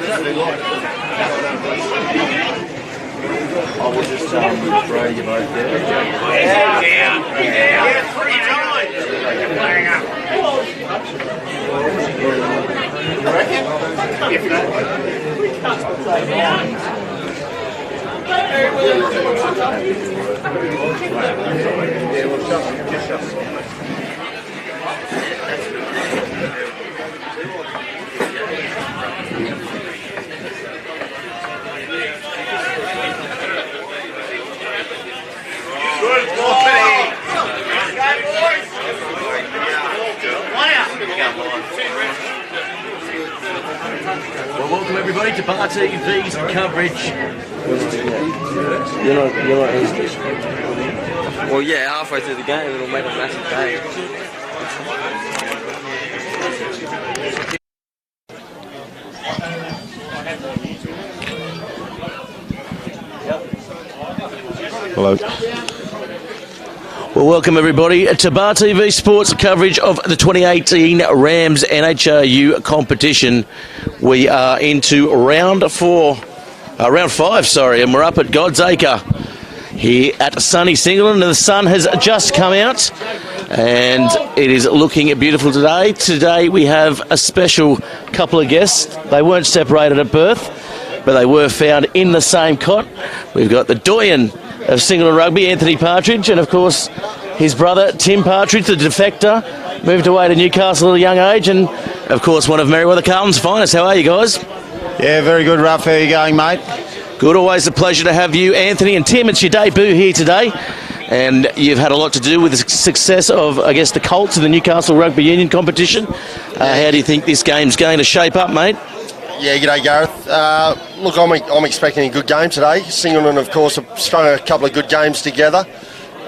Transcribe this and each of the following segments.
I will just throw you both there. Yeah, 3 times. You reckon? If not. Well, welcome everybody to Bar TV's coverage. You're not Well, yeah, halfway through the game, it'll make a massive change. Hello. Well, welcome everybody to Bar TV Sports coverage of the 2018 Rams NHRU competition. We are into round 5, and we're up at God's Acre here at sunny Singleton, and the sun has just come out, and it is looking beautiful today. Today we have a special couple of guests. They weren't separated at birth, but they were found in the same cot. We've got the doyen of Singleton Rugby, Anthony Partridge, and of course his brother Tim Partridge, the defector, moved away to Newcastle at a young age, and of course one of Merewether Carlton's finest. How are you guys? Yeah, very good, Ruff. How are you going, mate? Good, always a pleasure to have you, Anthony. And Tim, it's your debut here today, and you've had a lot to do with the success of, I guess, the Colts in the Newcastle Rugby Union competition. How do you think this game's going to shape up, mate? Yeah, g'day Gareth. Look, I'm expecting a good game today. Singleton, of course, have strung a couple of good games together.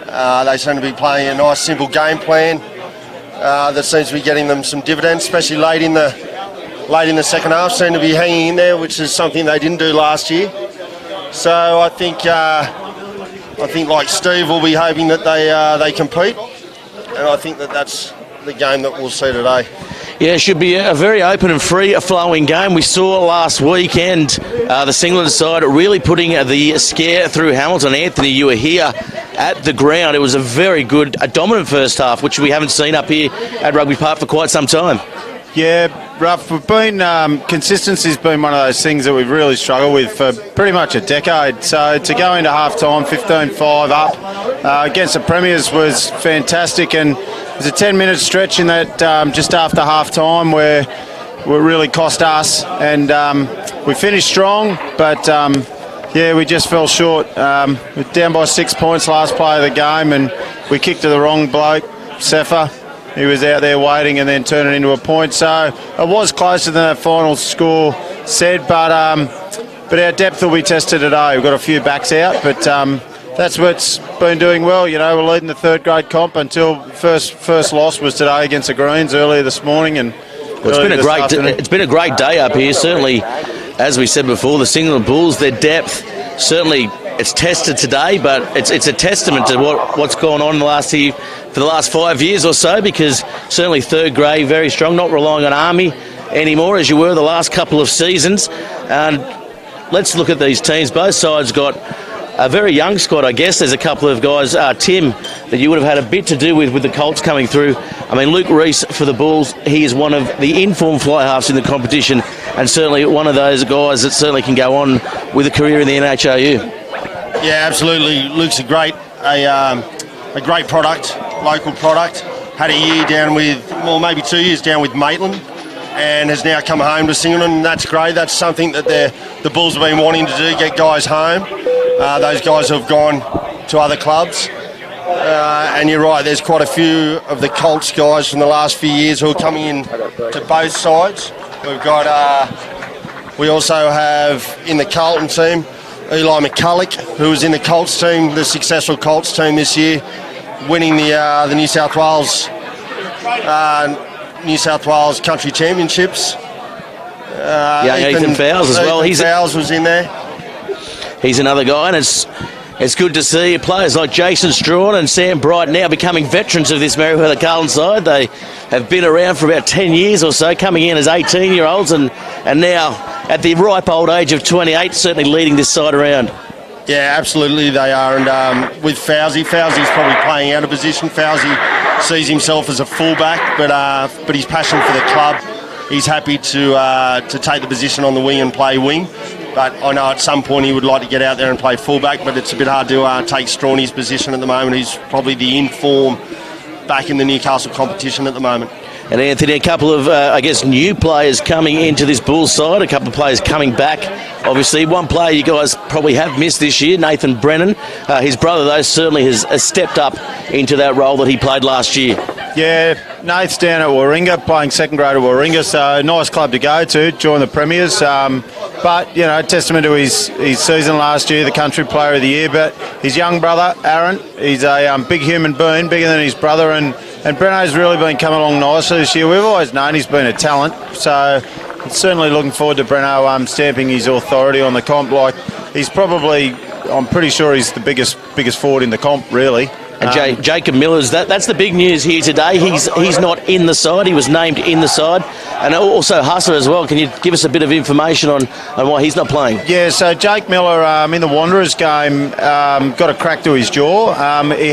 They seem to be playing a nice, simple game plan that seems to be getting them some dividends, especially late in the second half. Seem to be hanging in there, which is something they didn't do last year. So I think like Steve will be hoping that they compete, and I think that's the game that we'll see today. Yeah, it should be a very open and free-flowing game. We saw last weekend the Singleton side really putting the scare through Hamilton. Anthony, you were here at the ground. It was a very good, a dominant first half, which we haven't seen up here at Rugby Park for quite some time. Yeah, Ruff, consistency's been one of those things that we've really struggled with for pretty much a decade. So to go into half-time, 15-5 up against the Premiers was fantastic, and there's a 10-minute stretch in that just after half-time where it really cost us, and we finished strong, but yeah, we just fell short. We're down by 6 points last play of the game, and we kicked to the wrong bloke, Sefa. He was out there waiting and then turned it into a point. So it was closer than that final score said, but our depth will be tested today. We've got a few backs out, but that's what's been doing well. You know, we're leading the third grade comp until first loss was today against the Greens earlier this morning, and it's been a great day up here. Certainly, as we said before, the Singleton Bulls, their depth certainly. It's tested today, but it's a testament to what's gone on in the last year, for the last 5 years or so, because certainly third grade, very strong, not relying on Army anymore as you were the last couple of seasons. And let's look at these teams. Both sides got a very young squad, I guess. There's a couple of guys, Tim, that you would have had a bit to do with the Colts coming through. I mean, Luke Reese for the Bulls, he is one of the informed fly halves in the competition, and certainly one of those guys that certainly can go on with a career in the NHRU. Yeah, absolutely. Luke's a great product, local product. Had a year down with, well, maybe 2 years down with Maitland, and has now come home to Singleton, and that's great. That's something that the Bulls have been wanting to do, get guys home. Those guys have gone to other clubs. And you're right, there's quite a few of the Colts guys from the last few years who are coming in to both sides. We also have in the Carlton team, Eli McCulloch, who was in the Colts team, the successful Colts team this year, winning the New South Wales Country Championships. Ethan Fowles as well. Fowles was in there. He's another guy, and it's It's good to see players like Jason Strawn and Sam Bright now becoming veterans of this Merewether Carlton side. They have been around for about 10 years or so, coming in as 18-year-olds and now at the ripe old age of 28, certainly leading this side around. Yeah, absolutely they are. And with Fowsey's probably playing out of position. Fowsey sees himself as a fullback, but his passion for the club, he's happy to take the position on the wing and play wing. But I know at some point he would like to get out there and play fullback, but it's a bit hard to take Strawny's position at the moment. He's probably the in-form back in the Newcastle competition at the moment. And Anthony, a couple of, new players coming into this Bulls side, a couple of players coming back. Obviously, one player you guys probably have missed this year, Nathan Brennan. His brother, though, certainly has stepped up into that role that he played last year. Yeah, Nate's down at Warringah, playing second grade at Warringah, so nice club to go to, join the Premiers. But, testament to his season last year, the Country Player of the Year. But his young brother, Aaron, he's a big human being, bigger than his brother, and Breno's really been coming along nicely this year. We've always known he's been a talent, so certainly looking forward to Breno stamping his authority on the comp. Like, he's probably, I'm pretty sure he's the biggest forward in the comp, really. And Jacob Miller's, that's the big news here today. He's not in the side. He was named in the side. And also Husser as well. Can you give us a bit of information on why he's not playing? Yeah, so Jake Miller in the Wanderers game got a crack to his jaw. He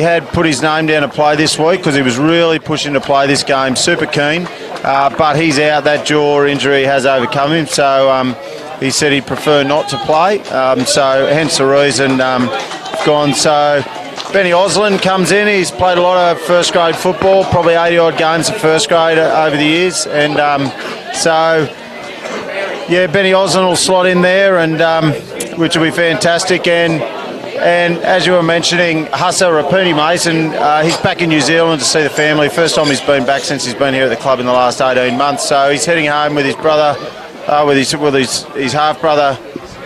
had put his name down to play this week because he was really pushing to play this game, super keen. But he's out. That jaw injury has overcome him. So he said he'd prefer not to play. So hence the reason gone. So Benny Osland comes in. He's played a lot of first grade football, probably 80 odd games of first grade over the years, and Benny Osland will slot in there, and which will be fantastic. And as you were mentioning, Husser Rapini Mason, he's back in New Zealand to see the family. First time he's been back since he's been here at the club in the last 18 months. So he's heading home with his brother, with his half brother.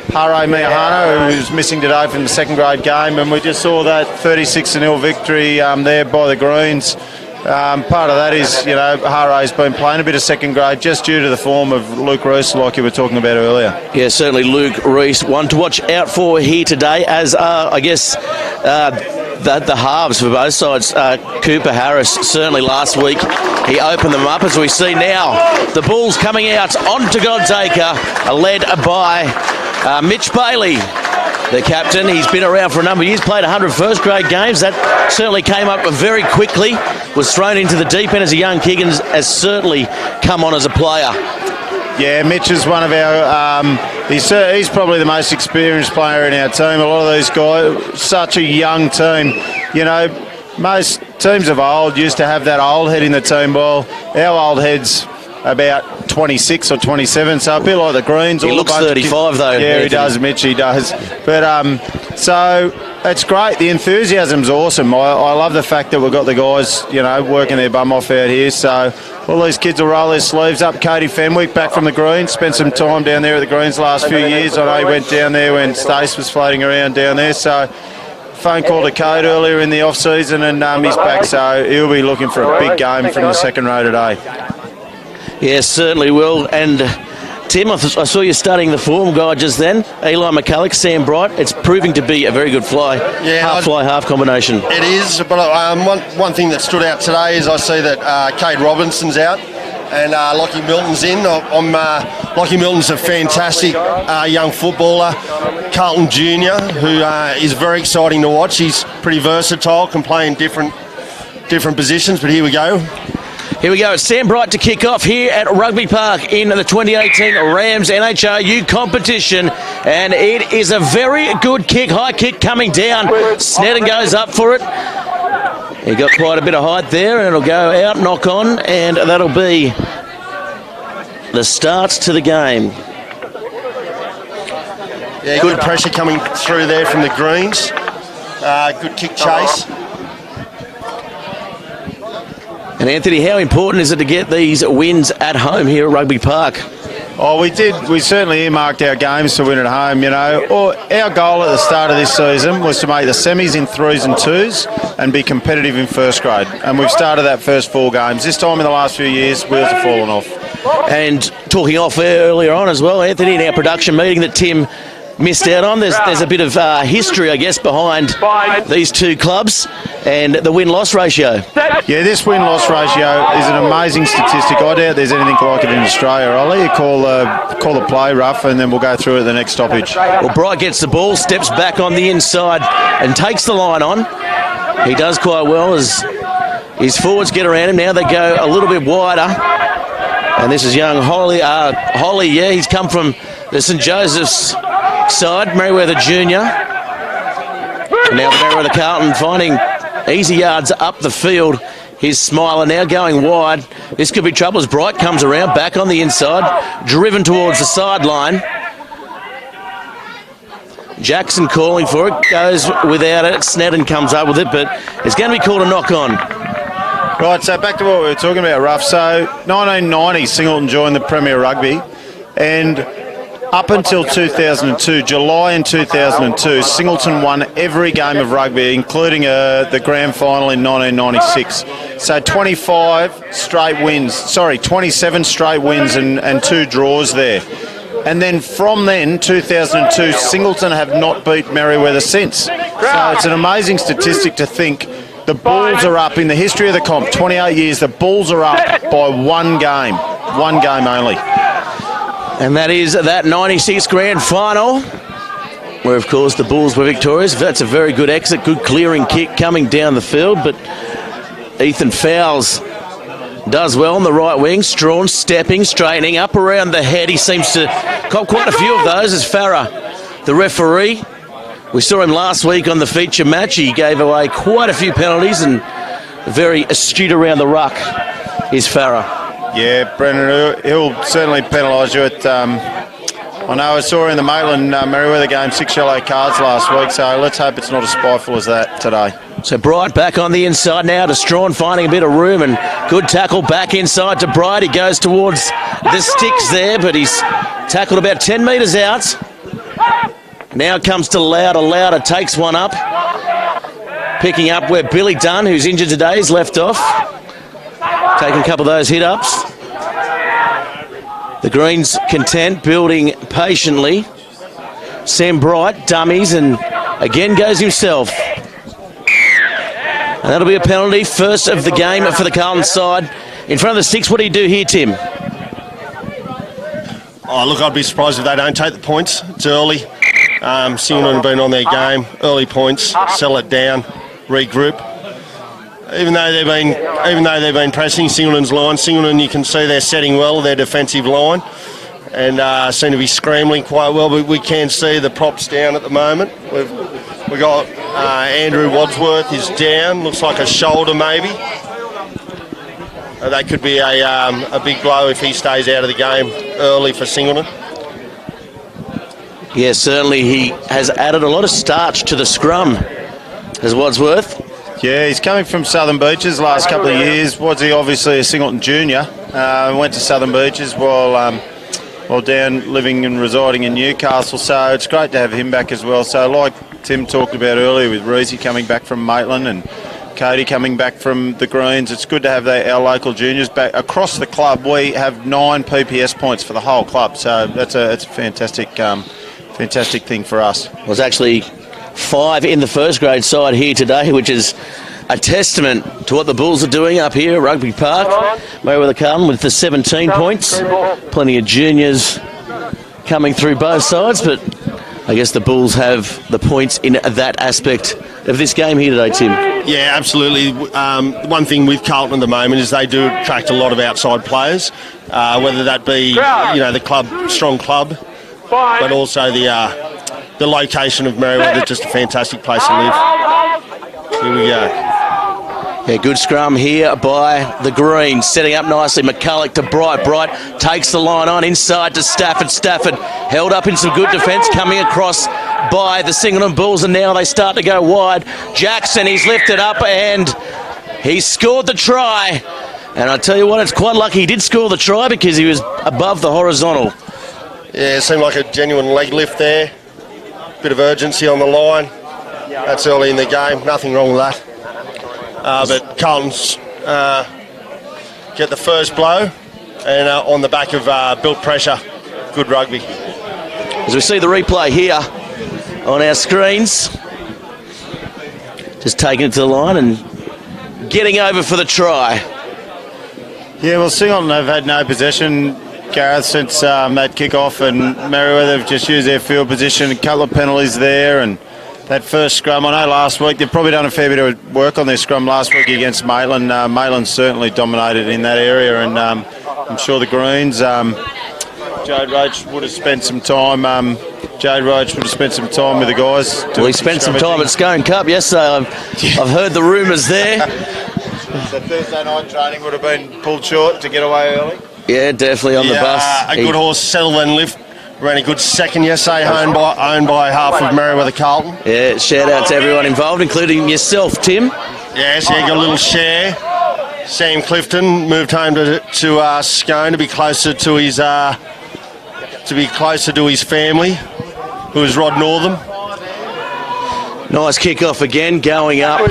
Hare Miyahano, who was missing today from the second grade game, and we just saw that 36-0 victory there by the Greens. Part of that is, Hare's been playing a bit of second grade just due to the form of Luke Reese, like you were talking about earlier. Yeah, certainly Luke Reese, one to watch out for here today, as the halves for both sides. Cooper Harris, certainly last week, he opened them up, as we see now. The Bulls coming out onto God's Acre, led by Mitch Bailey, the captain. He's been around for a number of years, played 100 first grade games. That certainly came up very quickly, was thrown into the deep end as a young kid and has certainly come on as a player. Yeah, Mitch is one of our, he's probably the most experienced player in our team. A lot of these guys, such a young team. Most teams of old used to have that old head in the team. Well, our old head's about 26 or 27, so a bit like the Greens. He looks 35 though. Yeah, he does, Mitch, he does. But so it's great. The enthusiasm's awesome. I love the fact that we've got the guys, working their bum off out here. So all these kids will roll their sleeves up. Cody Fenwick back from the Greens, spent some time down there at the Greens the last few years. I know he went down there when Stace was floating around down there. So phone call to Code earlier in the off season, and he's back. So he'll be looking for a big game from the second row today. Yes, certainly will. And Tim, I saw you studying the form guide just then. Eli McCulloch, Sam Bright. It's proving to be a very good fly. Yeah, half fly, half combination. It is, but one thing that stood out today is I see that Cade Robinson's out and Lockie Milton's in. Lockie Milton's a fantastic young footballer. Carlton Jr., who is very exciting to watch. He's pretty versatile, can play in different positions, but here we go. Here we go. It's Sam Bright to kick off here at Rugby Park in the 2018 Rams NHRU competition. And it is a very good kick. High kick coming down. Sneddon goes up for it. He got quite a bit of height there, and it'll go out, knock on, and that'll be the start to the game. Yeah, good pressure coming through there from the Greens. Good kick chase. And Anthony, how important is it to get these wins at home here at Rugby Park? Oh, we did. We certainly earmarked our games to win at home, Our goal at the start of this season was to make the semis in 3s and 2s and be competitive in first grade. And we've started that first 4 games. This time in the last few years, wheels have fallen off. And talking off air earlier on as well, Anthony, in our production meeting that Tim missed out on. There's a bit of history, I guess, behind these two clubs and the win-loss ratio. Yeah, this win-loss ratio is an amazing statistic. I doubt there's anything like it in Australia. I'll let you call the play, Ruff, and then we'll go through it at the next stoppage. Well, Bright gets the ball, steps back on the inside and takes the line on. He does quite well as his forwards get around him. Now they go a little bit wider. And this is young Holly. Holly, yeah, he's come from the St Joseph's side, Merewether Junior. And now the Merewether Carlton finding easy yards up the field. His Smiler now going wide. This could be trouble as Bright comes around, back on the inside, driven towards the sideline. Jackson calling for it, goes without it. Snedden comes up with it, but it's going to be called a knock-on. Right, so back to what we were talking about, Ruff. So 1990, Singleton joined the Premier Rugby, and up until 2002, July in 2002, Singleton won every game of rugby, including the grand final in 1996. So 27 straight wins and 2 draws there. And then from then, 2002, Singleton have not beat Merewether since. So it's an amazing statistic to think the Bulls are up in the history of the comp, 28 years, the Bulls are up by one game only. And that is that 96 grand final, where of course the Bulls were victorious. That's a very good exit, good clearing kick coming down the field, but Ethan Fowles does well on the right wing. Strawn stepping, straightening up around the head. He seems to cop quite a few of those as Farah, the referee. We saw him last week on the feature match. He gave away quite a few penalties and very astute around the ruck is Farah. Yeah, Brendan, he'll certainly penalise you at... I know I saw in the Maitland Merewether game 6 yellow cards last week, so let's hope it's not as spiteful as that today. So Bright back on the inside now to Strawn, finding a bit of room, and good tackle back inside to Bright. He goes towards the sticks there, but he's tackled about 10 metres out. Now comes to Lauder. Lauder takes one up. Picking up where Billy Dunn, who's injured today, is left off. Taking a couple of those hit-ups. The Greens content, building patiently. Sam Bright dummies and again goes himself. And that'll be a penalty. First of the game for the Carlton side. In front of the six, what do you do here, Tim? Oh, look, I'd be surprised if they don't take the points. It's early. Singleton have been on their game. Early points, sell it down, regroup. Even though they've been pressing Singleton's line, Singleton, you can see they're setting well their defensive line and seem to be scrambling quite well. But we can see the props down at the moment. We've got Andrew Wadsworth is down. Looks like a shoulder maybe. That could be a big blow if he stays out of the game early for Singleton. Yeah, certainly he has added a lot of starch to the scrum, has Wadsworth. Yeah, he's coming from Southern Beaches last couple of years. Wadsy obviously a Singleton junior. Went to Southern Beaches while down living and residing in Newcastle. So it's great to have him back as well. So like Tim talked about earlier with Reezy coming back from Maitland and Cody coming back from the Greens, it's good to have our local juniors back. Across the club, we have 9 PPS points for the whole club. So it's a fantastic thing for us. It was actually 5 in the first grade side here today, which is a testament to what the Bulls are doing up here at Rugby Park. Merewether Carlton with the 17 points. Plenty of juniors coming through both sides, but I guess the Bulls have the points in that aspect of this game here today, Tim. Yeah, absolutely. One thing with Carlton at the moment is they do attract a lot of outside players, whether that be the club, strong club, but also the location of Merewether, just a fantastic place to live. Here we go. Yeah, good scrum here by the Greens, setting up nicely. McCulloch to Bright. Bright takes the line on inside to Stafford. Stafford held up in some good defence, coming across by the Singleton Bulls, and now they start to go wide. Jackson, he's lifted up and he's scored the try. And I tell you what, it's quite lucky he did score the try because he was above the horizontal. Yeah, it seemed like a genuine leg lift there. Bit of urgency on the line. That's early in the game. Nothing wrong with that. But Carlton's get the first blow and on the back of built pressure. Good rugby. As we see the replay here on our screens. Just taking it to the line and getting over for the try. Yeah, well, Singleton have had no possession, Gareth, since that kick-off, and Merewether have just used their field position. A couple of penalties there, and that first scrum, I know last week, they've probably done a fair bit of work on their scrum last week against Maitland. Maitland certainly dominated in that area, and I'm sure the Greens, Jade Roach would have spent some time. Jade Roach would have spent some time with the guys. Well, he spent some time at Scone Cup yesterday. I've heard the rumours there. So Thursday night training would have been pulled short to get away early. Yeah, definitely on the bus. A good horse, Settle and Lift, ran a good second yesterday, owned by half of Merewether Carlton. Yeah, shout out to everyone involved, including yourself, Tim. Yes, he got a little share. Sam Clifton moved home to Scone to be closer to his family, who is Rod Northam. Nice kick-off again, going up.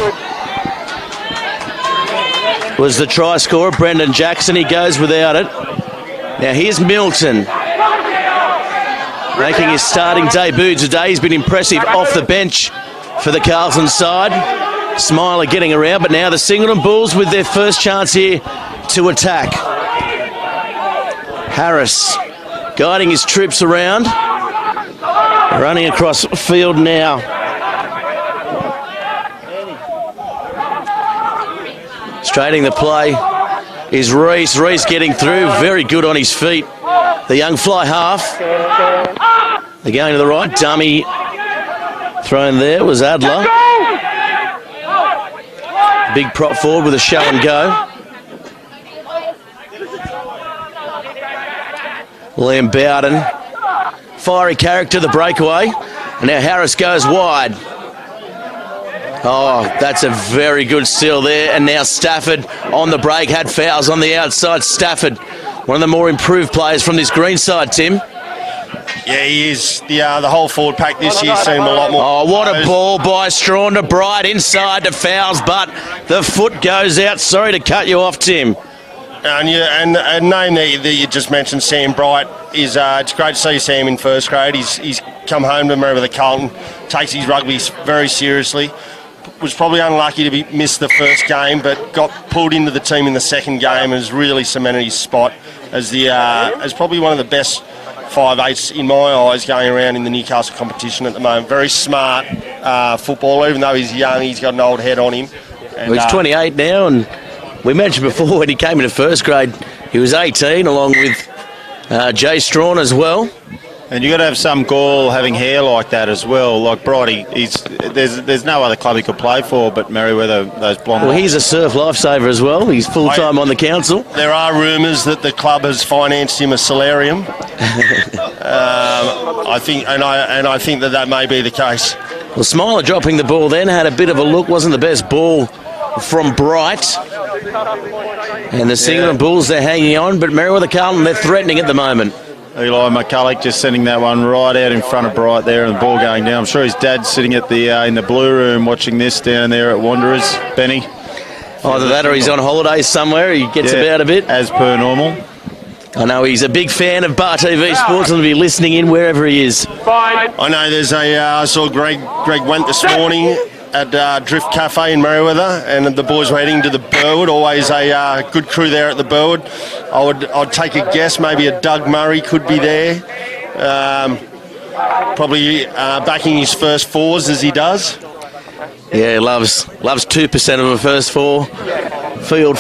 Was the try scorer, Brendan Jackson. He goes without it. Now here's Milton, making his starting debut today. He's been impressive off the bench for the Carlton side. Smiler getting around, but now the Singleton Bulls with their first chance here to attack. Harris guiding his troops around. Running across field now. Straightening the play is Reese. Reese getting through, very good on his feet. The young fly half. They're going to the right. Dummy thrown there was Adler. Big prop forward with a show and go. Liam Bowden. Fiery character, the breakaway. And now Harris goes wide. Oh, that's a very good steal there. And now Stafford on the break, had fouls on the outside. Stafford, one of the more improved players from this green side, Tim. Yeah, he is. The whole forward pack this year seemed a lot more. Oh, what a ball by Strawn to Bright inside to Fowles, but the foot goes out. Sorry to cut you off, Tim. And a name that you just mentioned, Sam Bright, is it's great to see Sam in first grade. He's come home to Merewether Carlton, takes his rugby very seriously. Was probably unlucky to miss the first game, but got pulled into the team in the second game and has really cemented his spot as probably one of the best 5'8" in my eyes going around in the Newcastle competition at the moment. Very smart footballer, even though he's young, he's got an old head on him. And, well, he's 28 now, and we mentioned before when he came into first grade, he was 18, along with Jay Strawn as well. And you've got to have some gall having hair like that as well. Like Bright, there's no other club he could play for but Merewether, those blonde. Well, he's a surf lifesaver as well. He's full-time on the council. There are rumours that the club has financed him a solarium. I think that may be the case. Well, Smiler dropping the ball then, had a bit of a look. Wasn't the best ball from Bright. And the Singleton Bulls, they're hanging on, but Merewether Carlton, they're threatening at the moment. Eli McCulloch just sending that one right out in front of Bright there, and the ball going down. I'm sure his dad's sitting at the in the blue room watching this down there at Wanderers. Benny. Either that or he's on holidays somewhere. He gets about a bit. As per normal. I know he's a big fan of Bar TV Sports and will be listening in wherever he is. I know there's I saw Greg went this morning at Drift Cafe in Merewether, and the boys were heading to the Burwood. Always a good crew there at the Burwood. I'd take a guess, maybe a Doug Murray could be there. Probably backing his first fours as he does. Yeah, loves 2% of a first four. Field.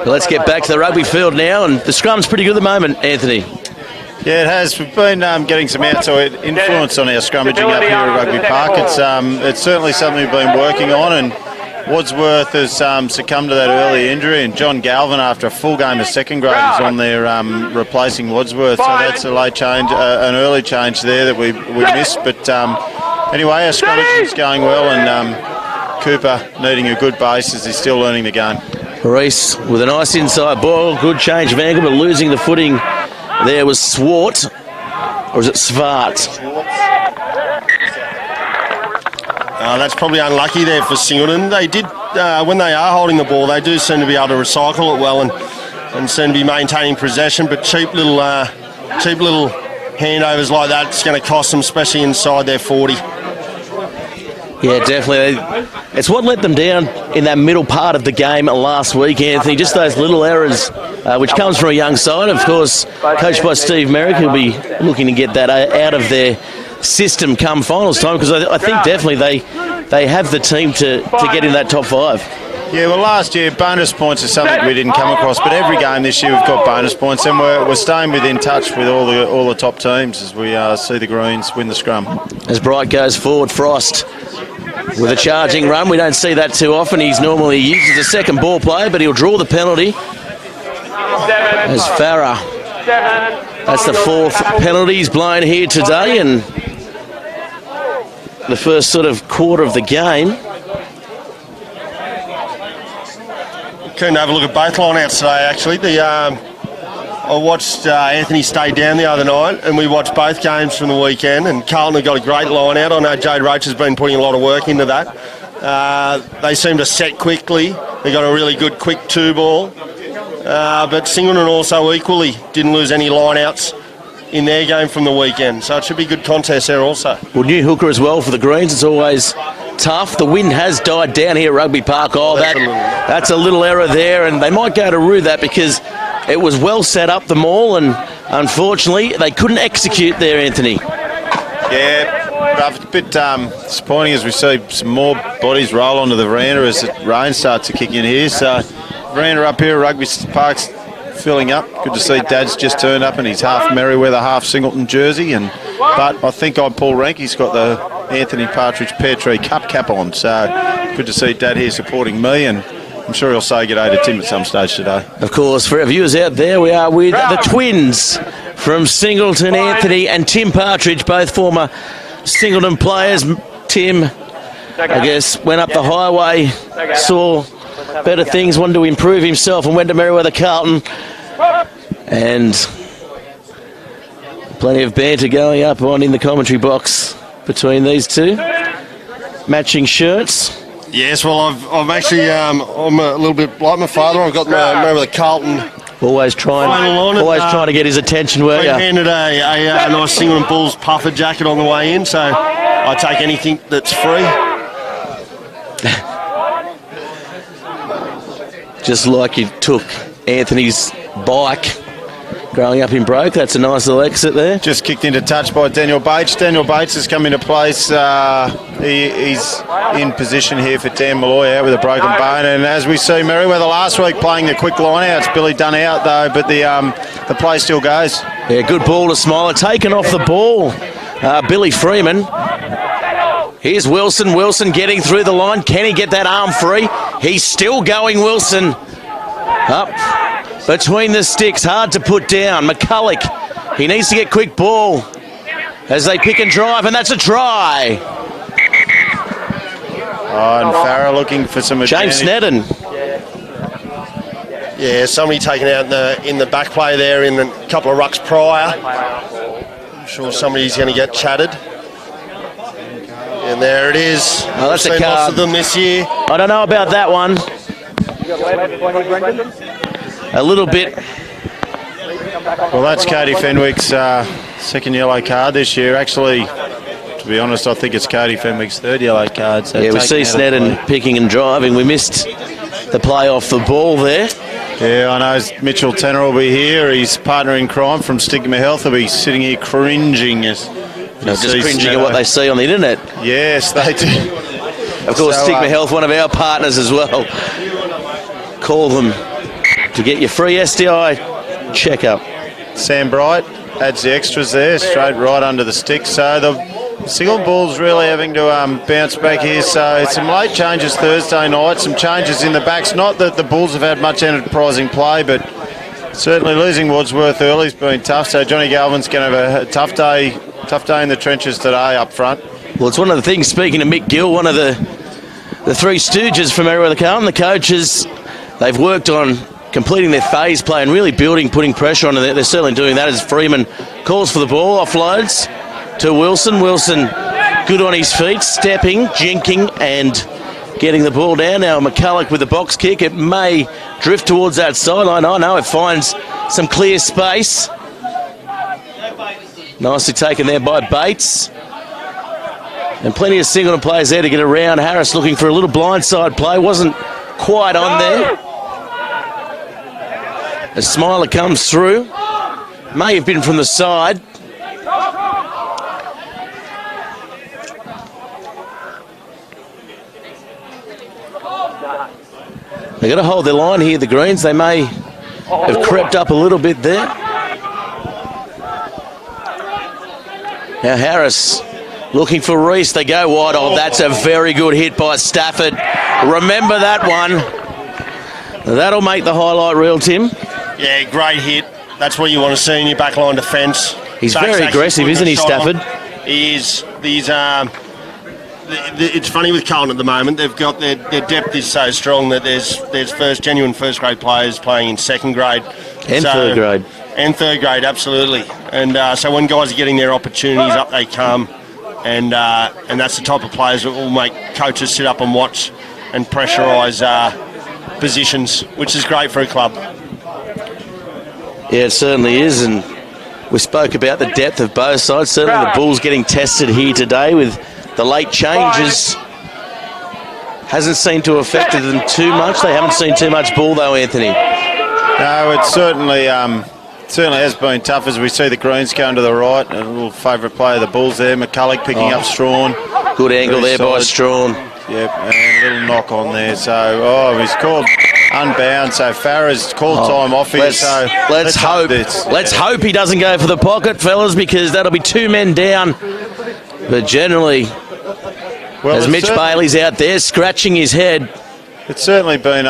Let's get back to the rugby field now, and the scrum's pretty good at the moment, Anthony. Yeah, it has. We've been getting some outside influence on our scrummaging up here at Rugby Park. It's certainly something we've been working on, and Wadsworth has succumbed to that early injury, and John Galvin, after a full game of second grade, is on there replacing Wadsworth. So that's a late change, an early change there that we missed. But anyway, our scrummaging is going well, and Cooper needing a good base as he's still learning the game. Reese with a nice inside ball, good change of angle, but losing the footing. There was Swart, or is it Svart? That's probably unlucky there for Singleton. They did, when they are holding the ball, they do seem to be able to recycle it well and seem to be maintaining possession, but cheap little handovers like that, it's going to cost them, especially inside their 40. Yeah, definitely. It's what let them down in that middle part of the game last week, Anthony. Just those little errors, which comes from a young side. Of course, coached by Steve Merrick, who'll be looking to get that out of their system come finals time, because I think definitely they have the team to get in that top 5. Yeah, well, last year, bonus points is something we didn't come across, but every game this year we've got bonus points, and we're staying within touch with all the top teams as we see the Greens win the scrum. As Bright goes forward, Frost with a charging run. We don't see that too often. He's normally used as a second ball player, but he'll draw the penalty. As Farah, that's the 4th penalty he's blown here today, and the first sort of quarter of the game. Couldn't have a look at both line-outs today, actually. I watched Anthony stay down the other night, and we watched both games from the weekend, and Carlton have got a great line-out. I know Jade Roach has been putting a lot of work into that. They seem to set quickly. They got a really good quick 2-ball. But Singleton also equally didn't lose any line-outs in their game from the weekend, so it should be a good contest there also. Well, new hooker as well for the Greens. It's always tough. The wind has died down here at Rugby Park. Oh, that's a little error there, and they might go to rue that because it was well set up, the maul, and unfortunately they couldn't execute there, Anthony. Yeah, it's a bit disappointing as we see some more bodies roll onto the veranda as the rain starts to kick in here. So veranda up here at Rugby Park's filling up. Good to see Dad's just turned up in his half Merewether, half Singleton jersey, but I think Paul Ranke's got the Anthony Partridge Pear Tree Cup cap on, so good to see Dad here supporting me, and I'm sure he'll say g'day to Tim at some stage today. Of course, for our viewers out there, we are with the twins from Singleton, Anthony and Tim Partridge, both former Singleton players. Tim, I guess, went up the highway, saw better things, wanted to improve himself, and went to Merewether Carlton. And plenty of banter going up on in the commentary box between these two. Matching shirts. Yes, well, I've actually, I'm a little bit like my father. I've got my Merewether Carlton. Always trying to get his attention, were you? I handed a nice Singleton Bulls puffer jacket on the way in, so I take anything that's free. Just like you took Anthony's bike growing up in Broke. That's a nice little exit there. Just kicked into touch by Daniel Bates. Daniel Bates has come into place. He's in position here for Dan Malloy out with a broken bone. And as we see, Merewether last week playing the quick line-outs. Billy done out though, but the play still goes. Yeah, good ball to Smiler. Taken off the ball, Billy Freeman. Here's Wilson. Wilson getting through the line. Can he get that arm free? He's still going, Wilson. Up between the sticks. Hard to put down. McCulloch. He needs to get quick ball as they pick and drive, and that's a try. Oh, and Farah looking for some advantage. James Sneddon. Yeah, somebody taken out in the back play there in a couple of rucks prior. I'm sure somebody's going to get chatted. And there it is. Oh, that's a card. Lots of them this year. I don't know about that one. A little bit. Well, that's Cody Fenwick's second yellow card this year. Actually, to be honest, I think it's Cody Fenwick's third yellow card. So yeah, we see Sneddon picking and driving. We missed the play off the ball there. Yeah, I know Mitchell Tenner will be here. His partner in crime from Stigma Health will be sitting here cringing. Just cringing at what they see on the internet. Yes, they do. Of course, Stigma Health, one of our partners as well. Call them to get your free STI checkup. Sam Bright adds the extras there, straight right under the stick. So the Singleton Bulls really having to bounce back here. So some late changes Thursday night, some changes in the backs. Not that the Bulls have had much enterprising play, but certainly losing Wadsworth early has been tough. So Johnny Galvin's going to have a tough day in the trenches today up front. Well, it's one of the things, speaking to Mick Gill, one of the three stooges from Merewether Carlton, the coaches, they've worked on completing their phase play and really building, putting pressure on it. They're certainly doing that as Freeman calls for the ball, offloads to Wilson. Wilson good on his feet, stepping, jinking and getting the ball down. Now McCulloch with the box kick. It may drift towards that sideline. I know it finds some clear space. Nicely taken there by Bates. And plenty of Singleton players there to get around. Harris looking for a little blindside play. Wasn't quite on there. A Smiler comes through. May have been from the side. They've got to hold their line here, the Greens. They may have crept up a little bit there. Now Harris looking for Reese. They go wide. Oh, that's a very good hit by Stafford. Remember that one. That'll make the highlight reel, Tim. Yeah, great hit. That's what you want to see in your backline defence. He's very aggressive, isn't he, Stafford? He is. It's funny with Carlton at the moment. They've got their depth is so strong that there's genuine first grade players playing in second grade and third grade. And third grade, absolutely. And so when guys are getting their opportunities, up they come. And that's the type of players that will make coaches sit up and watch and pressurise positions, which is great for a club. Yeah, it certainly is, and we spoke about the depth of both sides. Certainly the Bulls getting tested here today with the late changes. Hasn't seemed to have affected them too much. They haven't seen too much ball though, Anthony. No, it certainly has been tough as we see the Greens going to the right. A little favourite player of the Bulls there, McCulloch picking up Strawn. Good angle there by Strawn. Yep, and a little knock on there. So, he's called unbound. So Farah's called time off here. Let's hope he doesn't go for the pocket, fellas, because that'll be two men down. But generally, as Mitch Bailey's out there scratching his head. It's certainly been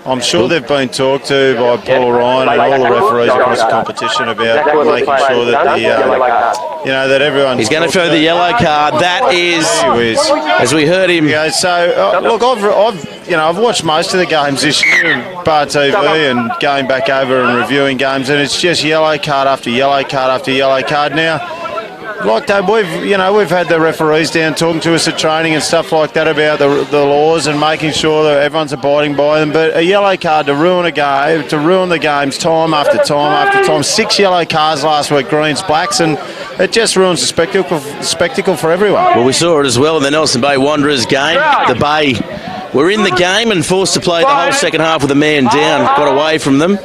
I'm sure they've been talked to by Paul Ryan and all the referees across the competition about making sure that that everyone. He's going to throw the yellow card. That is, as we heard him. Yeah, so look, I've watched most of the games this year in Bar TV and going back over and reviewing games, and it's just yellow card after yellow card after yellow card now. Like that, we've had the referees down talking to us at training and stuff like that about the laws and making sure that everyone's abiding by them. But a yellow card to ruin a game, to ruin the games time after time after time. 6 yellow cards last week, Greens, Blacks, and it just ruins the spectacle for everyone. Well, we saw it as well in the Nelson Bay Wanderers game. The Bay were in the game and forced to play the whole second half with a man down. Got away from them.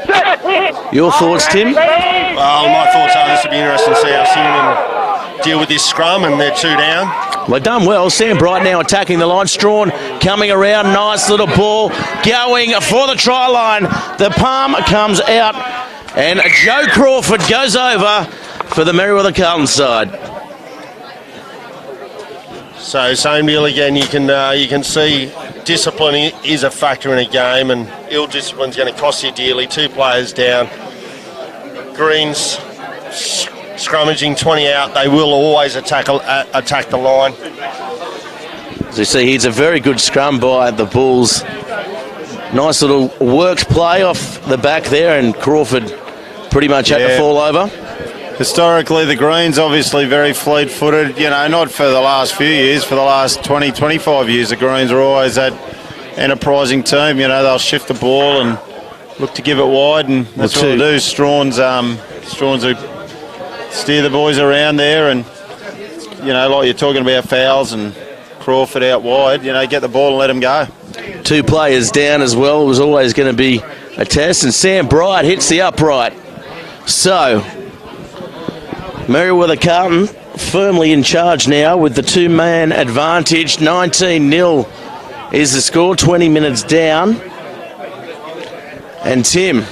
Your thoughts, Tim? Well, my thoughts are this will be interesting to see how Singleton deal with this scrum, and they're 2 down. They've done well. Sam Bright now attacking the line. Strawn coming around. Nice little ball going for the try line. The palm comes out, and Joe Crawford goes over for the Merewether Carlton side. So same deal again. You can see discipline is a factor in a game, and ill discipline is going to cost you dearly. 2 players down. Greens scrummaging 20 out, they will always attack the line. As you see, it's a very good scrum by the Bulls. Nice little worked play off the back there, and Crawford pretty much had to fall over. Historically, the Greens obviously very fleet-footed. Not for the last few years, for the last 20, 25 years, the Greens are always that enterprising team. They'll shift the ball and look to give it wide, and that's what they do. Strawn's a steer the boys around there, and like you're talking about fouls and Crawford out wide, get the ball and let them go. 2 players down as well. It was always going to be a test, and Sam Bright hits the upright. So Merewether Carlton firmly in charge now with the 2-man advantage. 19-0 is the score, 20 minutes down. And Tim,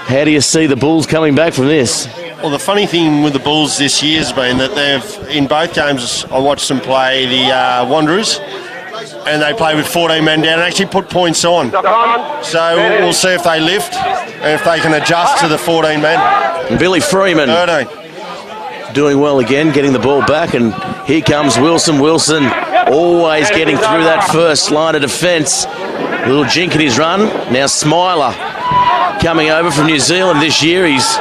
how do you see the Bulls coming back from this? Well, the funny thing with the Bulls this year has been that they've, in both games, I watched them play the Wanderers, and they play with 14 men down and actually put points on. So we'll see if they lift and if they can adjust to the 14 men. And Billy Freeman 13. Doing well again, getting the ball back, and here comes Wilson. Wilson always getting through that first line of defence. A little jink in his run. Now Smiler coming over from New Zealand this year. He's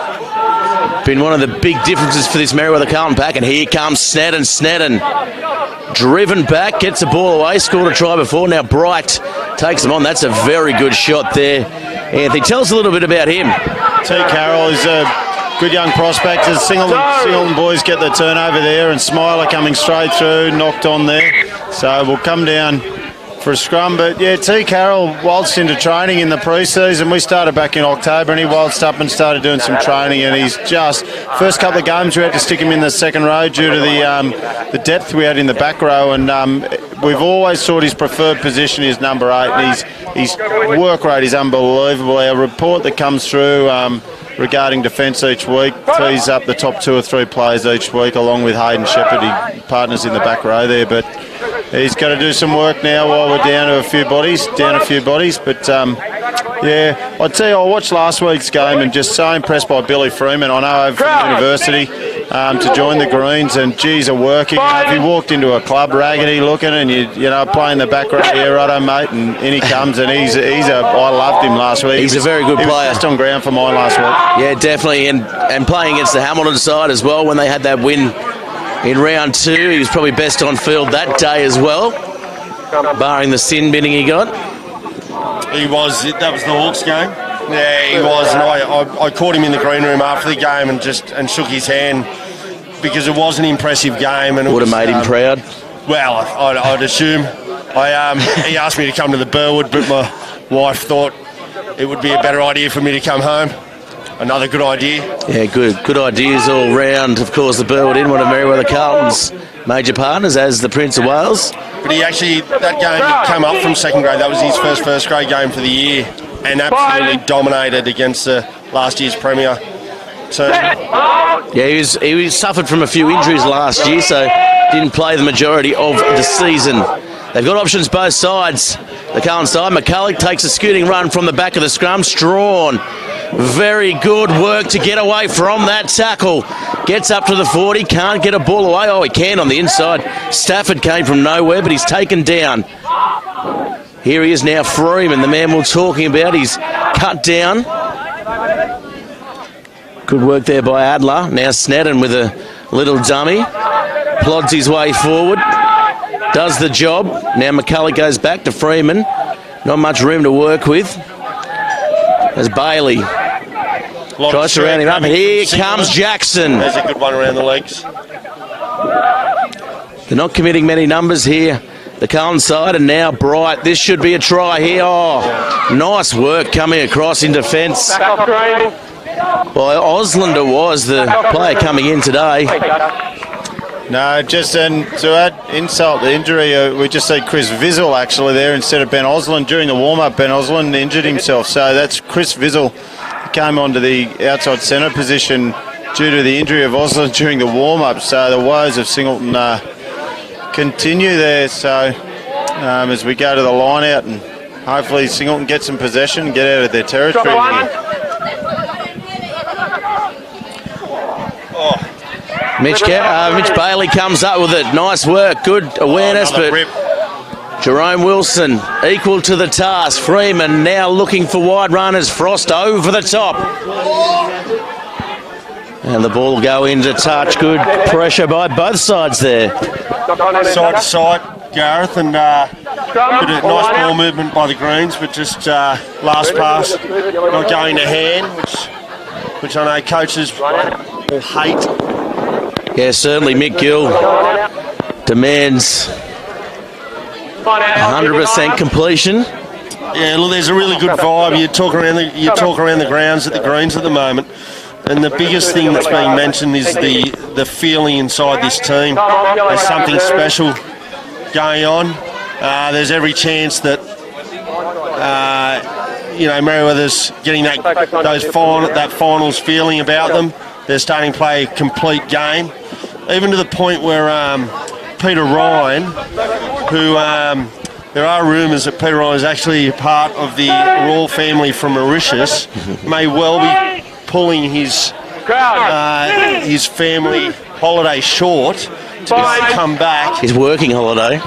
been one of the big differences for this Merewether Carlton pack, and here comes Sneddon. Driven back, gets the ball away, scored a try before. Now Bright takes him on. That's a very good shot there. Anthony, tell us a little bit about him. T. Carroll is good young prospects. Singleton boys get the turnover there, and Smiler coming straight through, knocked on there. So we'll come down for a scrum. But yeah, T. Carroll waltzed into training in the pre-season. We started back in October, and he waltzed up and started doing some training, and he's just, first couple of games we had to stick him in the second row due to the depth we had in the back row, and we've always thought his preferred position is number 8, and his work rate is unbelievable. Our report that comes through regarding defence each week tees up the top 2 or 3 players each week, along with Hayden Shepherd. He partners in the back row there, but he's got to do some work now while we're down a few bodies. But yeah, I'd tell you, I watched last week's game and just so impressed by Billy Freeman. I know over from university to join the Greens, and geez, are working. If he walked into a club raggedy looking, and you know, playing the back row here, righto mate, and in he comes, and I loved him last week. He's a very good player. He was best on ground for mine last week. Yeah, definitely, and playing against the Hamilton side as well when they had that win in round 2, he was probably best on field that day as well, barring the sin binning he got. He was. That was the Hawks game. Yeah, he was. And I caught him in the green room after the game and shook his hand because it was an impressive game. And would have made him proud. Well, I'd assume. He asked me to come to the Burwood, but my wife thought it would be a better idea for me to come home. Another good idea. Yeah, good ideas all round. Of course, the Burwood Inn, one of Merewether Carlton's major partners, as the Prince of Wales. But he actually, that game, he came up from second grade. That was his first grade game for the year, and absolutely dominated against the last year's Premier. So yeah, he suffered from a few injuries last year, so didn't play the majority of the season. They've got options both sides. The Carlton side, McCulloch takes a scooting run from the back of the scrum. Strawn, very good work to get away from that tackle. Gets up to the 40, can't get a ball away. Oh, he can on the inside. Stafford came from nowhere, but he's taken down. Here he is now, Freeman, the man we're talking about. He's cut down. Good work there by Adler. Now Snedden with a little dummy. Plods his way forward. Does the job. Now McCulloch goes back to Freeman. Not much room to work with. As Bailey tries to round him up. Here comes Jackson. There's a good one around the legs. They're not committing many numbers here, the Carlton side, and now Bright. This should be a try here. Oh, nice work coming across in defence. Well, Oslander was the player coming in today. No, just then to add insult to injury, we just see Chris Vizzle actually there instead of Ben Osland. During the warm-up, Ben Osland injured himself, so that's Chris Vizzle. He came onto the outside centre position due to the injury of Osland during the warm-up, so the woes of Singleton continue there. So as we go to the line-out, and hopefully Singleton get some possession, get out of their territory here. Mitch Bailey comes up with it. Nice work, good awareness, but Jerome Wilson equal to the task. Freeman now looking for wide runners. Frost over the top. And the ball will go into touch. Good pressure by both sides there. Side to side, Gareth, and nice ball movement by the Greens, but just last pass not going to hand, which I know coaches will hate. Yeah, certainly Mick Gill demands 100% completion. Yeah, look, there's a really good vibe. You talk around the grounds at the Greens at the moment, and the biggest thing that's being mentioned is the feeling inside this team. There's something special going on. There's every chance that Merewether's getting that finals feeling about them. They're starting to play a complete game, even to the point where Peter Ryan, who there are rumours that Peter Ryan is actually part of the royal family from Mauritius, may well be pulling his family holiday short to come back. His working holiday.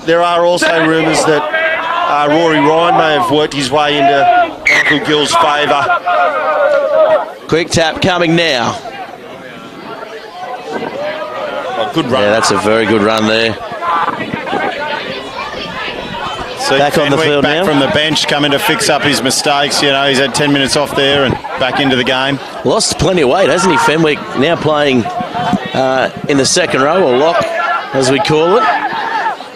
There are also rumours that Rory Ryan may have worked his way into Michael Gill's favour. Quick tap coming now. Good run. Yeah, that's a very good run there. see Back on the Fenwick field back now. from the bench, coming to fix up his mistakes. You know, he's had 10 minutes off there and back into the game. Lost plenty of weight, hasn't he, Fenwick? Now playing in the second row, or lock, as we call it.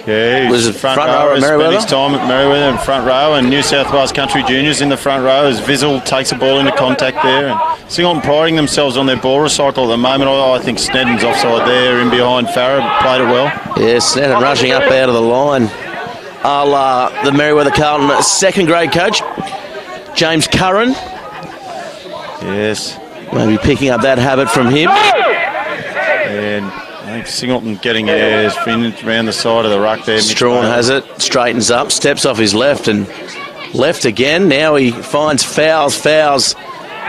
Yeah, he's Was it front row rower, at spent Merewether? his time at Merewether in front row, and New South Wales Country Juniors in the front row as Vizzle takes the ball into contact there. And Singleton priding themselves on their ball recycle at the moment. I think Snedden's offside there, in behind Farah, played it well. Yeah, Snedden rushing up out of the line. The Merewether Carlton second grade coach, James Curran. Yes, Maybe picking up that habit from him. and I think Singleton getting around the side of the ruck there. Strawn has it, straightens up, steps off his left and left again. Now he finds fouls,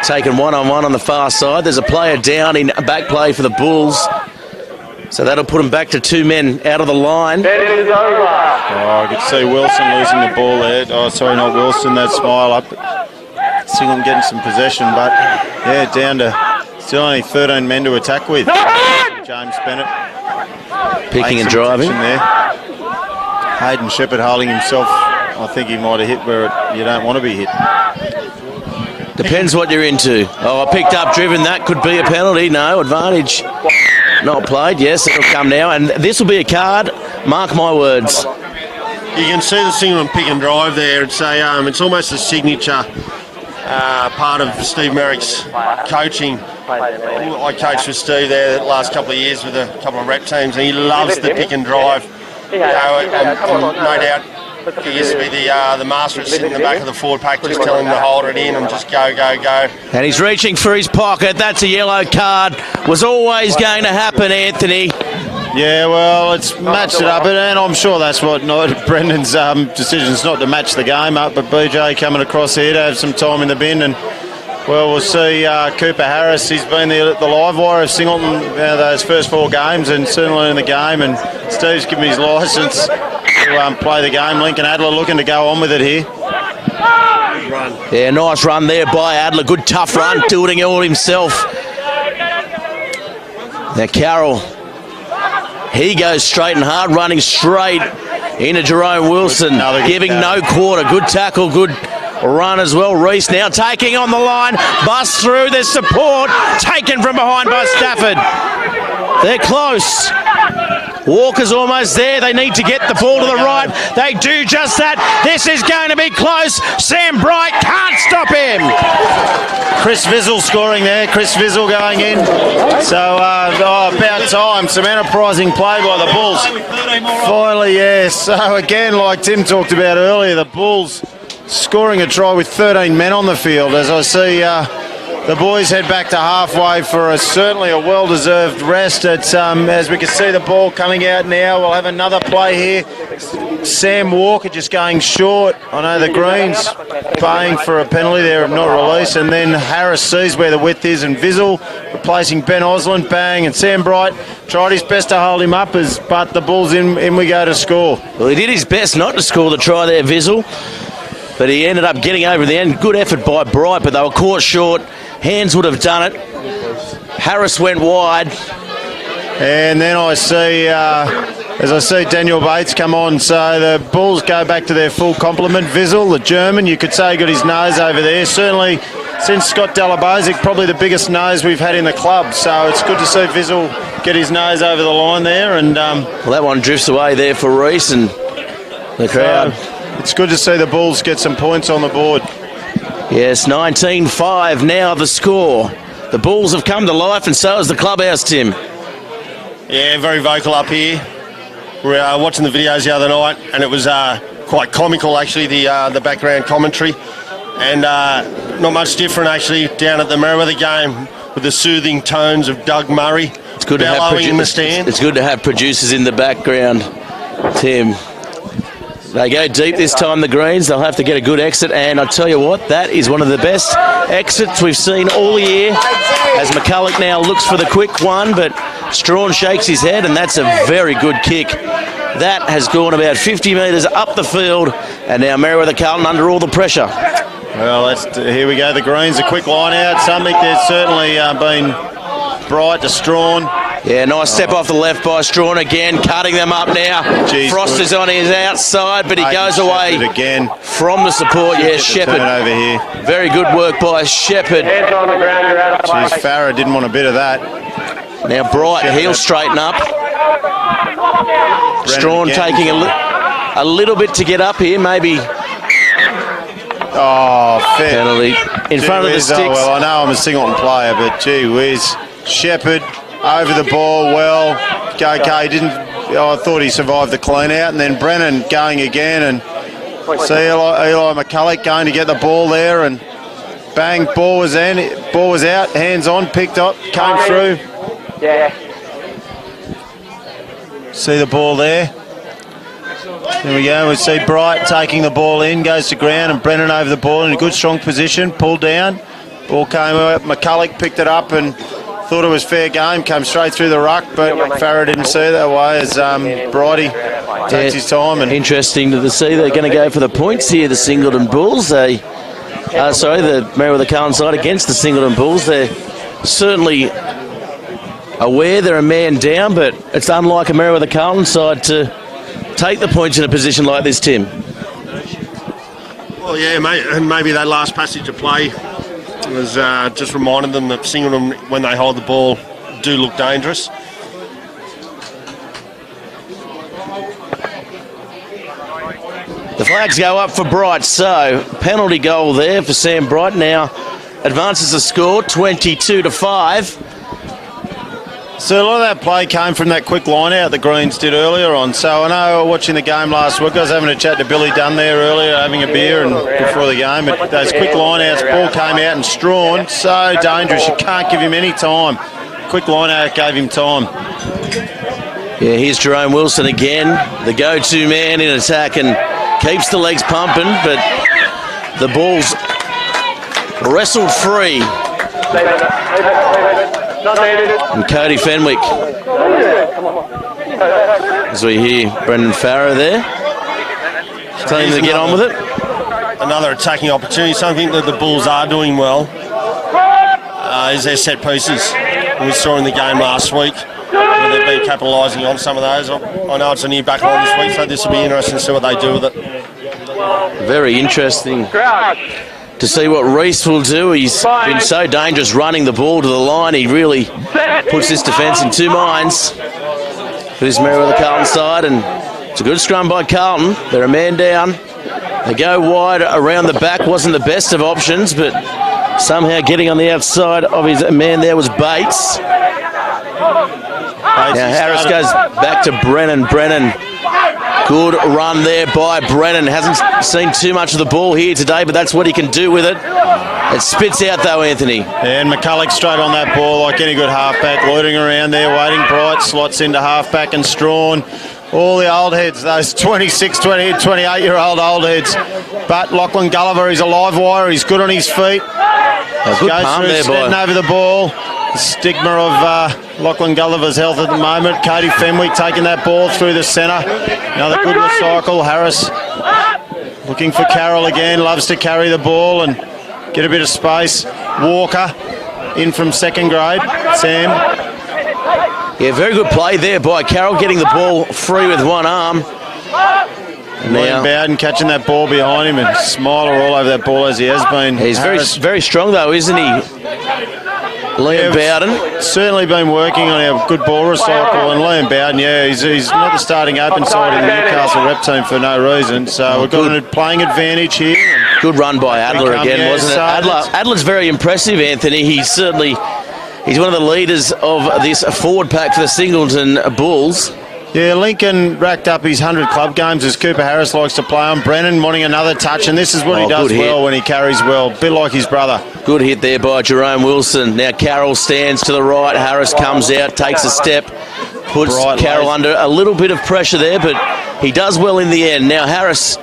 taken one-on-one on the far side. There's a player down in back play for the Bulls. So that'll put him back to two men out of the line. Oh, I could see Wilson losing the ball there. Oh, sorry, not Wilson, that smile up. Singleton getting some possession, but yeah, down to still only 13 men to attack with. James Bennett Picking and some driving. attention there. Hayden Shepherd holding himself. I think he might have hit where you don't want to be hit. Depends what you're into. Oh, I picked up driven. That could be a penalty. No, advantage. Not played. Yes, it'll come now. And this will be a card. Mark my words. You can see the Singleton pick and drive there. It's almost a signature part of Steve Merrick's coaching. I coached with Steve there the last couple of years with a couple of rep teams, and he loves the pick and drive. You know, and no doubt he used to be the master at sitting in the back of the forward pack, just telling him to hold it in and just go, go, go. And he's reaching for his pocket. That's a yellow card. Was always going to happen, Anthony. Yeah, well, it's matched it up, and I'm sure that's what Brendan's decision's not to match the game up, but BJ coming across here to have some time in the bin, and well, we'll see Cooper Harris. He's been the live wire of Singleton those first four games, and certainly in the game, and Steve's given his licence to play the game. Lincoln Adler looking to go on with it here. Yeah, nice run there by Adler. Good tough run, doing it all himself. Now Carroll, he goes straight and hard, running straight into Jerome Wilson, giving no quarter. Good tackle, good run as well. Reese now taking on the line, busts through, there's support, taken from behind by Stafford. They're close. Walker's almost there. They need to get the ball to the right. They do just that. This is going to be close. Sam Bright can't stop him. Chris Vizzle scoring there. Chris Vizzle going in. So about time. Some enterprising play by the Bulls. Finally, yeah. So again, like Tim talked about earlier, the Bulls scoring a try with 13 men on the field. As I see the boys head back to halfway for certainly a well-deserved rest. As we can see the ball coming out now, we'll have another play here. Sam Walker just going short. I know the Greens paying for a penalty there of not release, and then Harris sees where the width is, and Vizzle replacing Ben Osland, bang, and Sam Bright tried his best to hold him up, but the Bulls in we go to score. Well, he did his best not to score the try there, Vizzle, but he ended up getting over the end. Good effort by Bright, but they were caught short. Hands would have done it. Harris went wide. And then I see, as I see Daniel Bates come on, so the Bulls go back to their full complement. Vizzle, the German, you could say got his nose over there. Certainly, since Scott Delabozic, probably the biggest nose we've had in the club. So it's good to see Vizzle get his nose over the line there. And well, that one drifts away there for Reese and the crowd. It's good to see the Bulls get some points on the board. Yes, 19-5 now the score. The Bulls have come to life, and so has the clubhouse, Tim. Yeah, very vocal up here. We were watching the videos the other night, and it was quite comical, actually, the background commentary. And not much different, actually, down at the Merewether game with the soothing tones of Doug Murray. It's good to have in the stand. It's good to have producers in the background, Tim. They go deep this time, the Greens. They'll have to get a good exit, and I tell you what, that is one of the best exits we've seen all year. As McCulloch now looks for the quick one, but Strawn shakes his head, and that's a very good kick. That has gone about 50 metres up the field, and now Merewether Carlton under all the pressure. Well, here we go. The Greens, a quick line out. Something there's certainly been Bright to Strawn. Yeah, nice step off the left by Strawn again, cutting them up now. Jeez, Frost is on his outside, but he goes away again from the support. Yeah, Shepherd. Over here. Very good work by Shepherd. Jeez, Farah didn't want a bit of that. Now Bright, he'll straighten up. Strawn taking a little bit to get up here, maybe. Oh, fair penalty in front of the sticks. Oh, well, I know I'm a Singleton player, but gee whiz. Shepherd over the ball well. Okay, didn't. I thought he survived the clean out, and then Brennan going again, and see Eli McCulloch going to get the ball there, and bang, ball was out, hands on, picked up, came through. Yeah. See the ball there. There we go. We see Bright taking the ball in, goes to ground, and Brennan over the ball in a good, strong position. Pulled down. Ball came out. McCulloch picked it up and thought it was fair game. Came straight through the ruck, but Farah didn't see it that way as Brighty takes his time. And interesting to see they're going to go for the points here. The Singleton Bulls. The Merewether Carlton side against the Singleton Bulls. They're certainly aware they're a man down, but it's unlike a Merewether Carlton side to take the points in a position like this, Tim. Well, yeah, and maybe that last passage of play was just reminding them that Singleton, when they hold the ball, do look dangerous. The flags go up for Bright, so penalty goal there for Sam Bright. Now advances the score 22-5. So a lot of that play came from that quick line out the Greens did earlier on. So I know watching the game last week, I was having a chat to Billy Dunn there earlier, having a beer and before the game. But those quick line outs, ball came out and Strawn, so dangerous. You can't give him any time. Quick line out gave him time. Yeah, here's Jerome Wilson again, the go-to man in attack, and keeps the legs pumping, but the ball's wrestled free. And Cody Fenwick, as we hear Brendan Farrow there, telling him to get on with it. Another attacking opportunity, something that the Bulls are doing well, is their set pieces. We saw in the game last week where they've been capitalising on some of those. I know it's a new back line this week, so this will be interesting to see what they do with it. Very interesting to see what Reese will do. He's been so dangerous running the ball to the line. He really puts this defence in two minds for this Merewether Carlton side, and it's a good scrum by Carlton. They're a man down. They go wide around the back. Wasn't the best of options, but somehow getting on the outside of his man there was Bates. Now Harris goes back to Brennan. Good run there by Brennan. Hasn't seen too much of the ball here today, but that's what he can do with it. It spits out though, Anthony. And McCulloch straight on that ball like any good halfback, loitering around there, waiting. Bright slots into halfback and Strawn. All the old heads, those 26, 28, 28-year-old old heads. But Lachlan Gulliver, he's a live wire. He's good on his feet. Good palm there, boy. Over the ball. The stigma of Lachlan Gulliver's health at the moment. Cody Fenwick taking that ball through the centre. Another good recycle. Harris looking for Carroll again. Loves to carry the ball and get a bit of space. Walker in from second grade. Sam. Yeah, very good play there by Carroll, getting the ball free with one arm. Liam Bowden catching that ball behind him, and Smiler all over that ball as he has been. He's very strong though, isn't he? Liam Bowden. Certainly been working on a good ball recycle, and Liam Bowden, yeah, he's not the starting open side in the Newcastle rep team for no reason. So we've got a playing advantage here. Good run by Adler again, wasn't it? Adler's very impressive, Anthony. He's one of the leaders of this forward pack for the Singleton Bulls. Yeah, Lincoln racked up his 100 club games as Cooper Harris likes to play on. Brennan wanting another touch, and this is what he does well when he carries well, a bit like his brother. Good hit there by Jerome Wilson. Now Carroll stands to the right. Harris comes out, takes a step, puts Carroll under a little bit of pressure there, but he does well in the end. Now Harris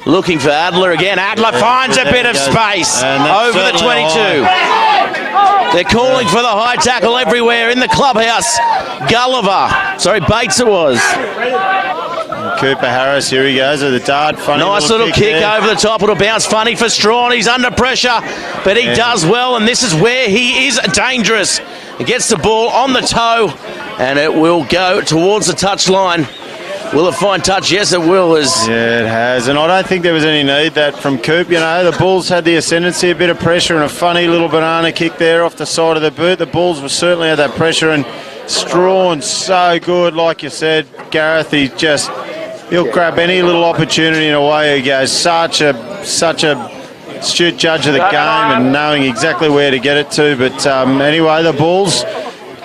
looking for Adler again. Adler finds a bit of space over the 22. They're calling for the high tackle everywhere in the clubhouse. Bates it was. And Cooper Harris, here he goes with the dart. Nice little kick over the top. It'll bounce funny for Strawn. He's under pressure, but he does well, and this is where he is dangerous. He gets the ball on the toe and it will go towards the touch line. Will it find touch? Yes, it will. Yeah, it has. And I don't think there was any need that from Coop. You know, the Bulls had the ascendancy, a bit of pressure and a funny little banana kick there off the side of the boot. The Bulls were certainly had that pressure, and Strawn so good, like you said, Gareth. He'll grab any little opportunity and away he goes. Such a astute judge of the game and knowing exactly where to get it to. But anyway, the Bulls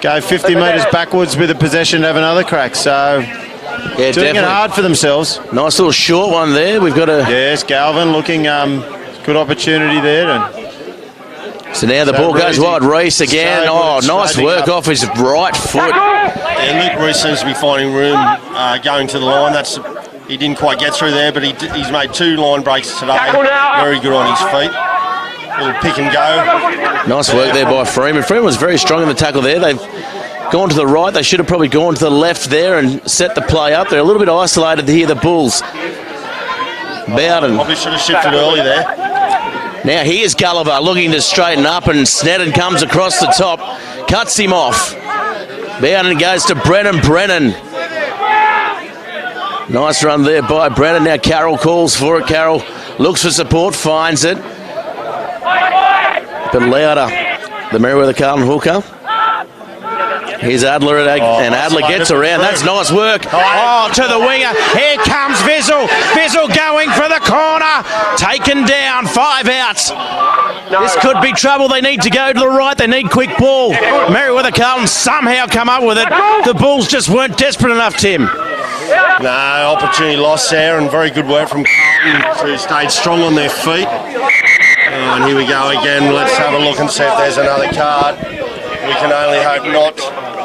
go 50 metres backwards with a possession to have another crack. So... yeah, doing definitely. it hard for themselves. Nice little short one there. We've got a... Yes, Galvin looking good opportunity there. So now the ball goes wide. Reese again. So good, Nice work off his right foot. Yeah, Luke Reese seems to be finding room going to the line. He didn't quite get through there, but he's made 2 line breaks today. Very good on his feet. Little pick and go. Nice work there by Freeman. Freeman was very strong in the tackle there. They've gone to the right. They should have probably gone to the left there and set the play up. They're a little bit isolated here, the Bulls. Bowden. Probably should have shifted early there. Now here's Gulliver looking to straighten up, and Sneddon comes across the top, cuts him off. Bowden goes to Brennan. Nice run there by Brennan. Now Carroll calls for it. Carroll looks for support, finds it. But Louder, the Merewether Carlton hooker. Here's Adler, and Adler gets around. That's nice work. Oh, to the winger. Here comes Vizzle. Vizzle going for the corner. Taken down. 5 outs. This could be trouble. They need to go to the right. They need quick ball. Merewether Carlton somehow come up with it. The Bulls just weren't desperate enough, Tim. No, opportunity lost there, and very good work from Carlton, who stayed strong on their feet. And here we go again. Let's have a look and see if there's another card. We can only hope not.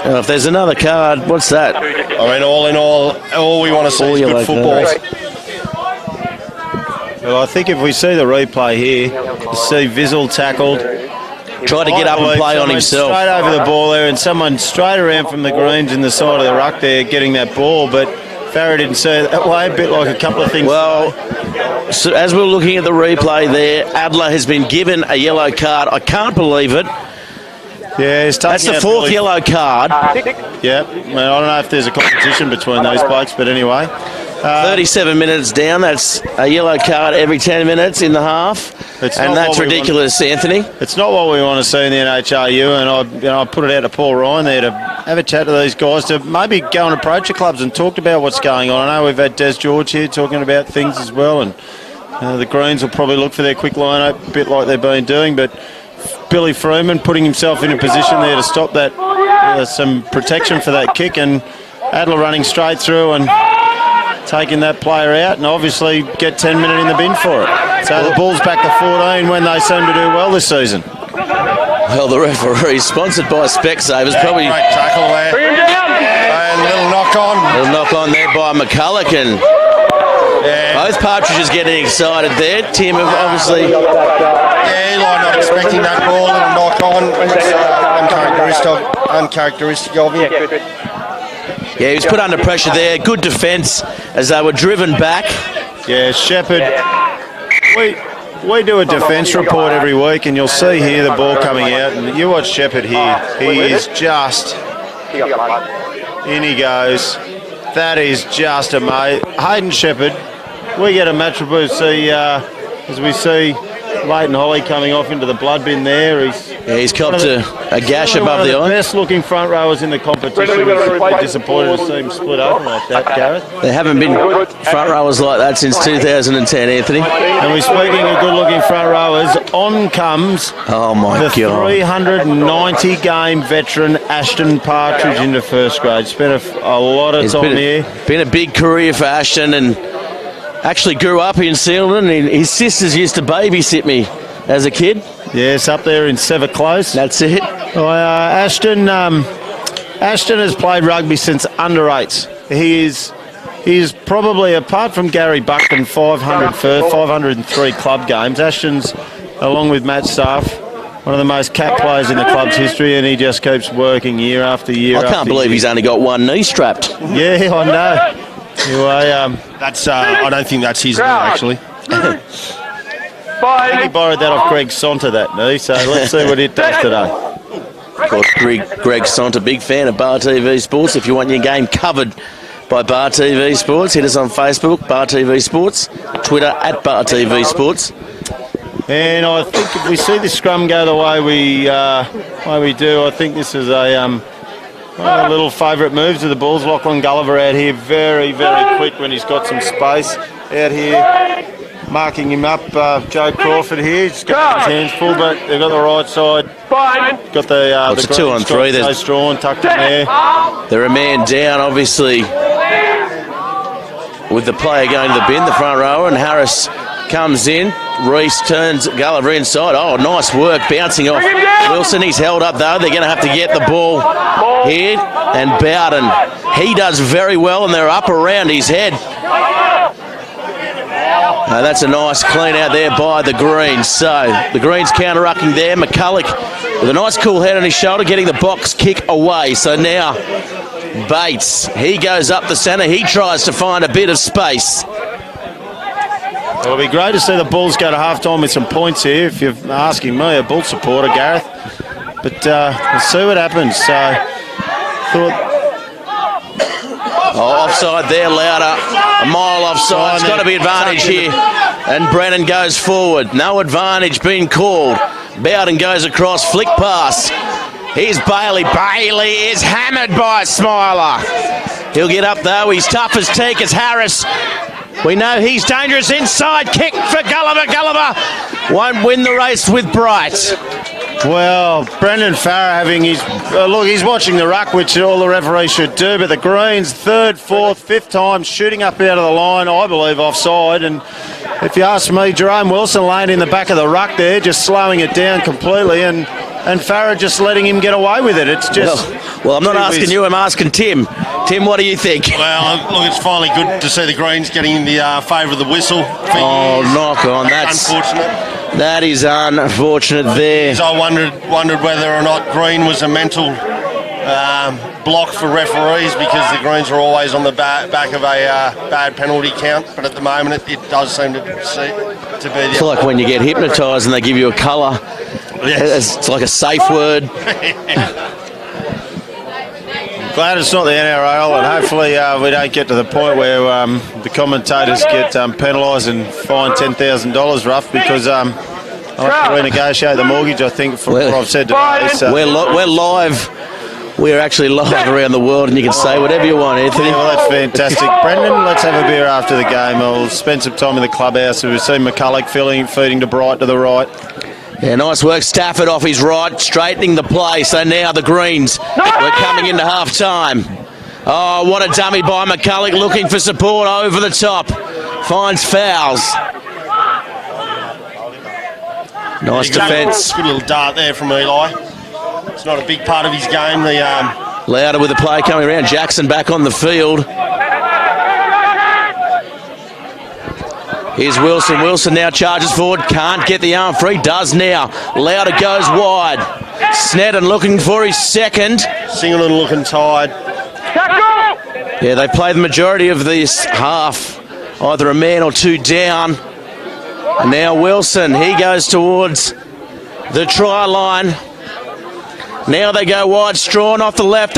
If there's another card, what's that? I mean, all in all we want to see is good football. Well, I think if we see the replay here, you see Vizzle tackled. Tried to get up and play on himself. Straight over the ball there, and someone straight around from the greens in the side of the ruck there getting that ball, but Farah didn't see it that way, a bit like a couple of things. Well, so as we're looking at the replay there, Adler has been given a yellow card. I can't believe it. Yeah, that's the 4th yellow card. Yeah, well, I don't know if there's a competition between those blokes, but anyway. 37 minutes down. That's a yellow card every 10 minutes in the half. And that's ridiculous, Anthony. It's not what we want to see in the NHRU, and I put it out to Paul Ryan there to have a chat to these guys, to maybe go and approach the clubs and talk about what's going on. I know we've had Des George here talking about things as well, and the Greens will probably look for their quick line-up, a bit like they've been doing, but Billy Freeman putting himself in a position there to stop that, some protection for that kick, and Adler running straight through and taking that player out, and obviously get 10 minutes in the bin for it. So the Bulls back to 14 when they seem to do well this season. Well, the referee, sponsored by Specsavers, probably... Great tackle there. And a little knock on. Little knock on there by McCulloch, and both partridges getting excited there. Tim, obviously... Yeah, Eli not expecting that ball, little knock on. It's uncharacteristic of him. Yeah, he was put under pressure there. Good defence as they were driven back. Yeah, Shepherd. We do a defence report every week, and you'll see here the ball coming out, and you watch Shepherd here. He is just... In he goes. That is just amazing. Hayden Shepherd, we get a match report as we see Leighton Holly coming off into the blood bin there. He's copped a gash above the eye. Best looking front rowers in the competition. We're disappointed to see him split open like that, Gareth. There haven't been front rowers like that since 2010, Anthony. And we're speaking of good looking front rowers. On comes the 390 game veteran Ashton Partridge into first grade. Spent a lot of time here. Been a big career for Ashton, and actually grew up in Singleton. His sisters used to babysit me as a kid. Yes, up there in Sever Close. That's it. Ashton has played rugby since under 8s. He is probably, apart from Gary Buckton, 503 club games. Ashton's, along with Matt Staff, one of the most capped players in the club's history, and he just keeps working year after year. I can't believe he's only got one knee strapped. Yeah, I know. Anyway, that's I don't think that's his knee, actually. I think he borrowed that off Greg Sonta, that knee, so let's see what it does today. Of course, Greg Sant, a big fan of Bar TV Sports. If you want your game covered by Bar TV Sports, hit us on Facebook, Bar TV Sports, Twitter at Bar TV Sports. And I think if we see the scrum go the way we do, I think this is a one of the little favourite moves of the Bulls. Lachlan Gulliver out here, very, very quick when he's got some space out here. Marking him up, Joe Crawford here. He's got his hands full, but they've got the right side. Got the it's a 2-on-3. There's drawn, tucked in there. They're a man down, obviously, with the player going to the bin, the front rower, and Harris comes in. Reese turns Gulliver inside. Oh, nice work, bouncing off Wilson. He's held up, though. They're going to have to get the ball here. And Bowden, he does very well, and they're up around his head. That's a nice clean out there by the Greens. So the Greens counter-rucking there. McCulloch with a nice cool head on his shoulder, getting the box kick away. So now Bates, he goes up the centre. He tries to find a bit of space. It'll be great to see the Bulls go to half-time with some points here, if you're asking me, a Bull supporter, Gareth. But let's see what happens. So, offside there, Louder. A mile offside. It's got to be advantage here. And Brennan goes forward. No advantage being called. Bowden goes across, flick pass. Here's Bailey. Bailey is hammered by Smiler. He'll get up though. He's tough as teak as Harris. We know he's dangerous inside. Kick for Gulliver. Gulliver won't win the race with Bright. Well, Brendan Farrer having his... look, he's watching the ruck, which all the referees should do, but the Greens, third, fourth, fifth time, shooting up out of the line, I believe, offside. And if you ask me, Jerome Wilson laying in the back of the ruck there, just slowing it down completely, and Farrer just letting him get away with it. It's just... Well, I'm not asking you, I'm asking Tim. Tim, what do you think? Well, look, it's finally good to see the Greens getting in the favour of the whistle. Oh, knock on. That's unfortunate. That is unfortunate there. So I wondered whether or not Green was a mental block for referees, because the Greens are always on the back of a bad penalty count. But at the moment, it does seem to be the... It's like when you get hypnotised and they give you a colour. Yes. It's like a safe word. Glad it's not the NRL, and hopefully we don't get to the point where the commentators get penalised and fined $10,000, Ruff, because I'll have to renegotiate the mortgage, I think, for what I've said today. So. We're live. We're actually live around the world, and you can say whatever you want, Anthony. Yeah, well, that's fantastic. Brendan, let's have a beer after the game. We'll spend some time in the clubhouse. We've seen McCulloch feeding to Bright to the right. Yeah, nice work. Stafford off his right, straightening the play. So now the Greens, we're coming into half-time. Oh, what a dummy by McCulloch, looking for support over the top. Finds fouls. Nice defence. Good little dart there from Eli. It's not a big part of his game. Louder with the play coming around. Jackson back on the field. Here's Wilson. Wilson now charges forward. Can't get the arm free. Does now. Louder goes wide. Sneddon looking for his second. Singleton looking tired. Yeah, they play the majority of this half. Either a man or two down. And now Wilson. He goes towards the try line. Now they go wide. Strawn off the left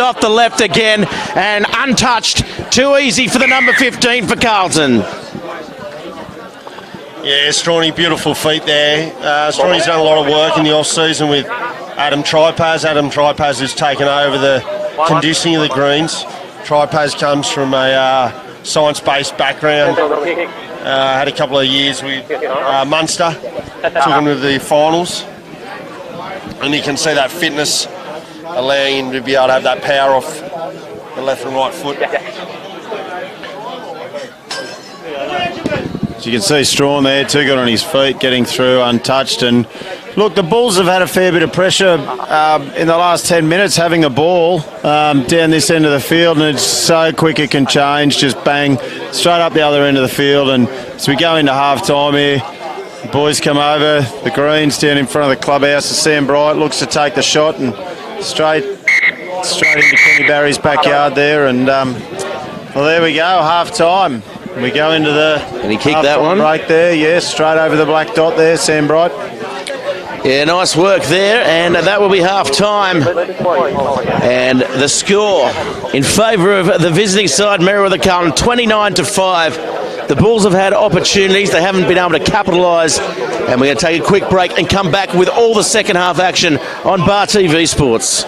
again. And untouched. Too easy for the number 15 for Carlton. Yeah, Strawny, beautiful feet there. Strawny's done a lot of work in the off-season with Adam Tripaz. Adam Tripaz has taken over the conditioning of the Greens. Tripaz comes from a science-based background. Had a couple of years with Munster. Took him to the finals. And you can see that fitness allowing him to be able to have that power off the left and right foot. You can see Strawn there, too good on his feet, getting through untouched. And look, the Bulls have had a fair bit of pressure in the last 10 minutes having the ball down this end of the field, and it's so quick it can change, just bang, straight up the other end of the field. And as we go into half-time here, the boys come over, the Greens down in front of the clubhouse. Sam Bright looks to take the shot and straight into Kenny Barry's backyard there. And, well, there we go, half-time. We go into the... Can he kick that one? Break there, yes, straight over the black dot there, Sam Bright. Yeah, nice work there, and that will be half time. And the score in favour of the visiting side, Merewether Carlton, 29-5. The Bulls have had opportunities, they haven't been able to capitalise. And we're going to take a quick break and come back with all the second half action on Bar TV Sports.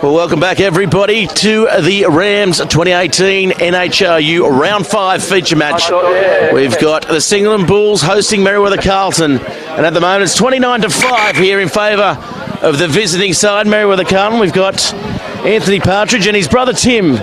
Well, welcome back, everybody, to the Rams 2018 NHRU Round 5 feature match. We've got the Singleton Bulls hosting Merewether Carlton, and at the moment it's 29-5 here in favour of the visiting side, Merewether Carlton. We've got Anthony Partridge and his brother Tim,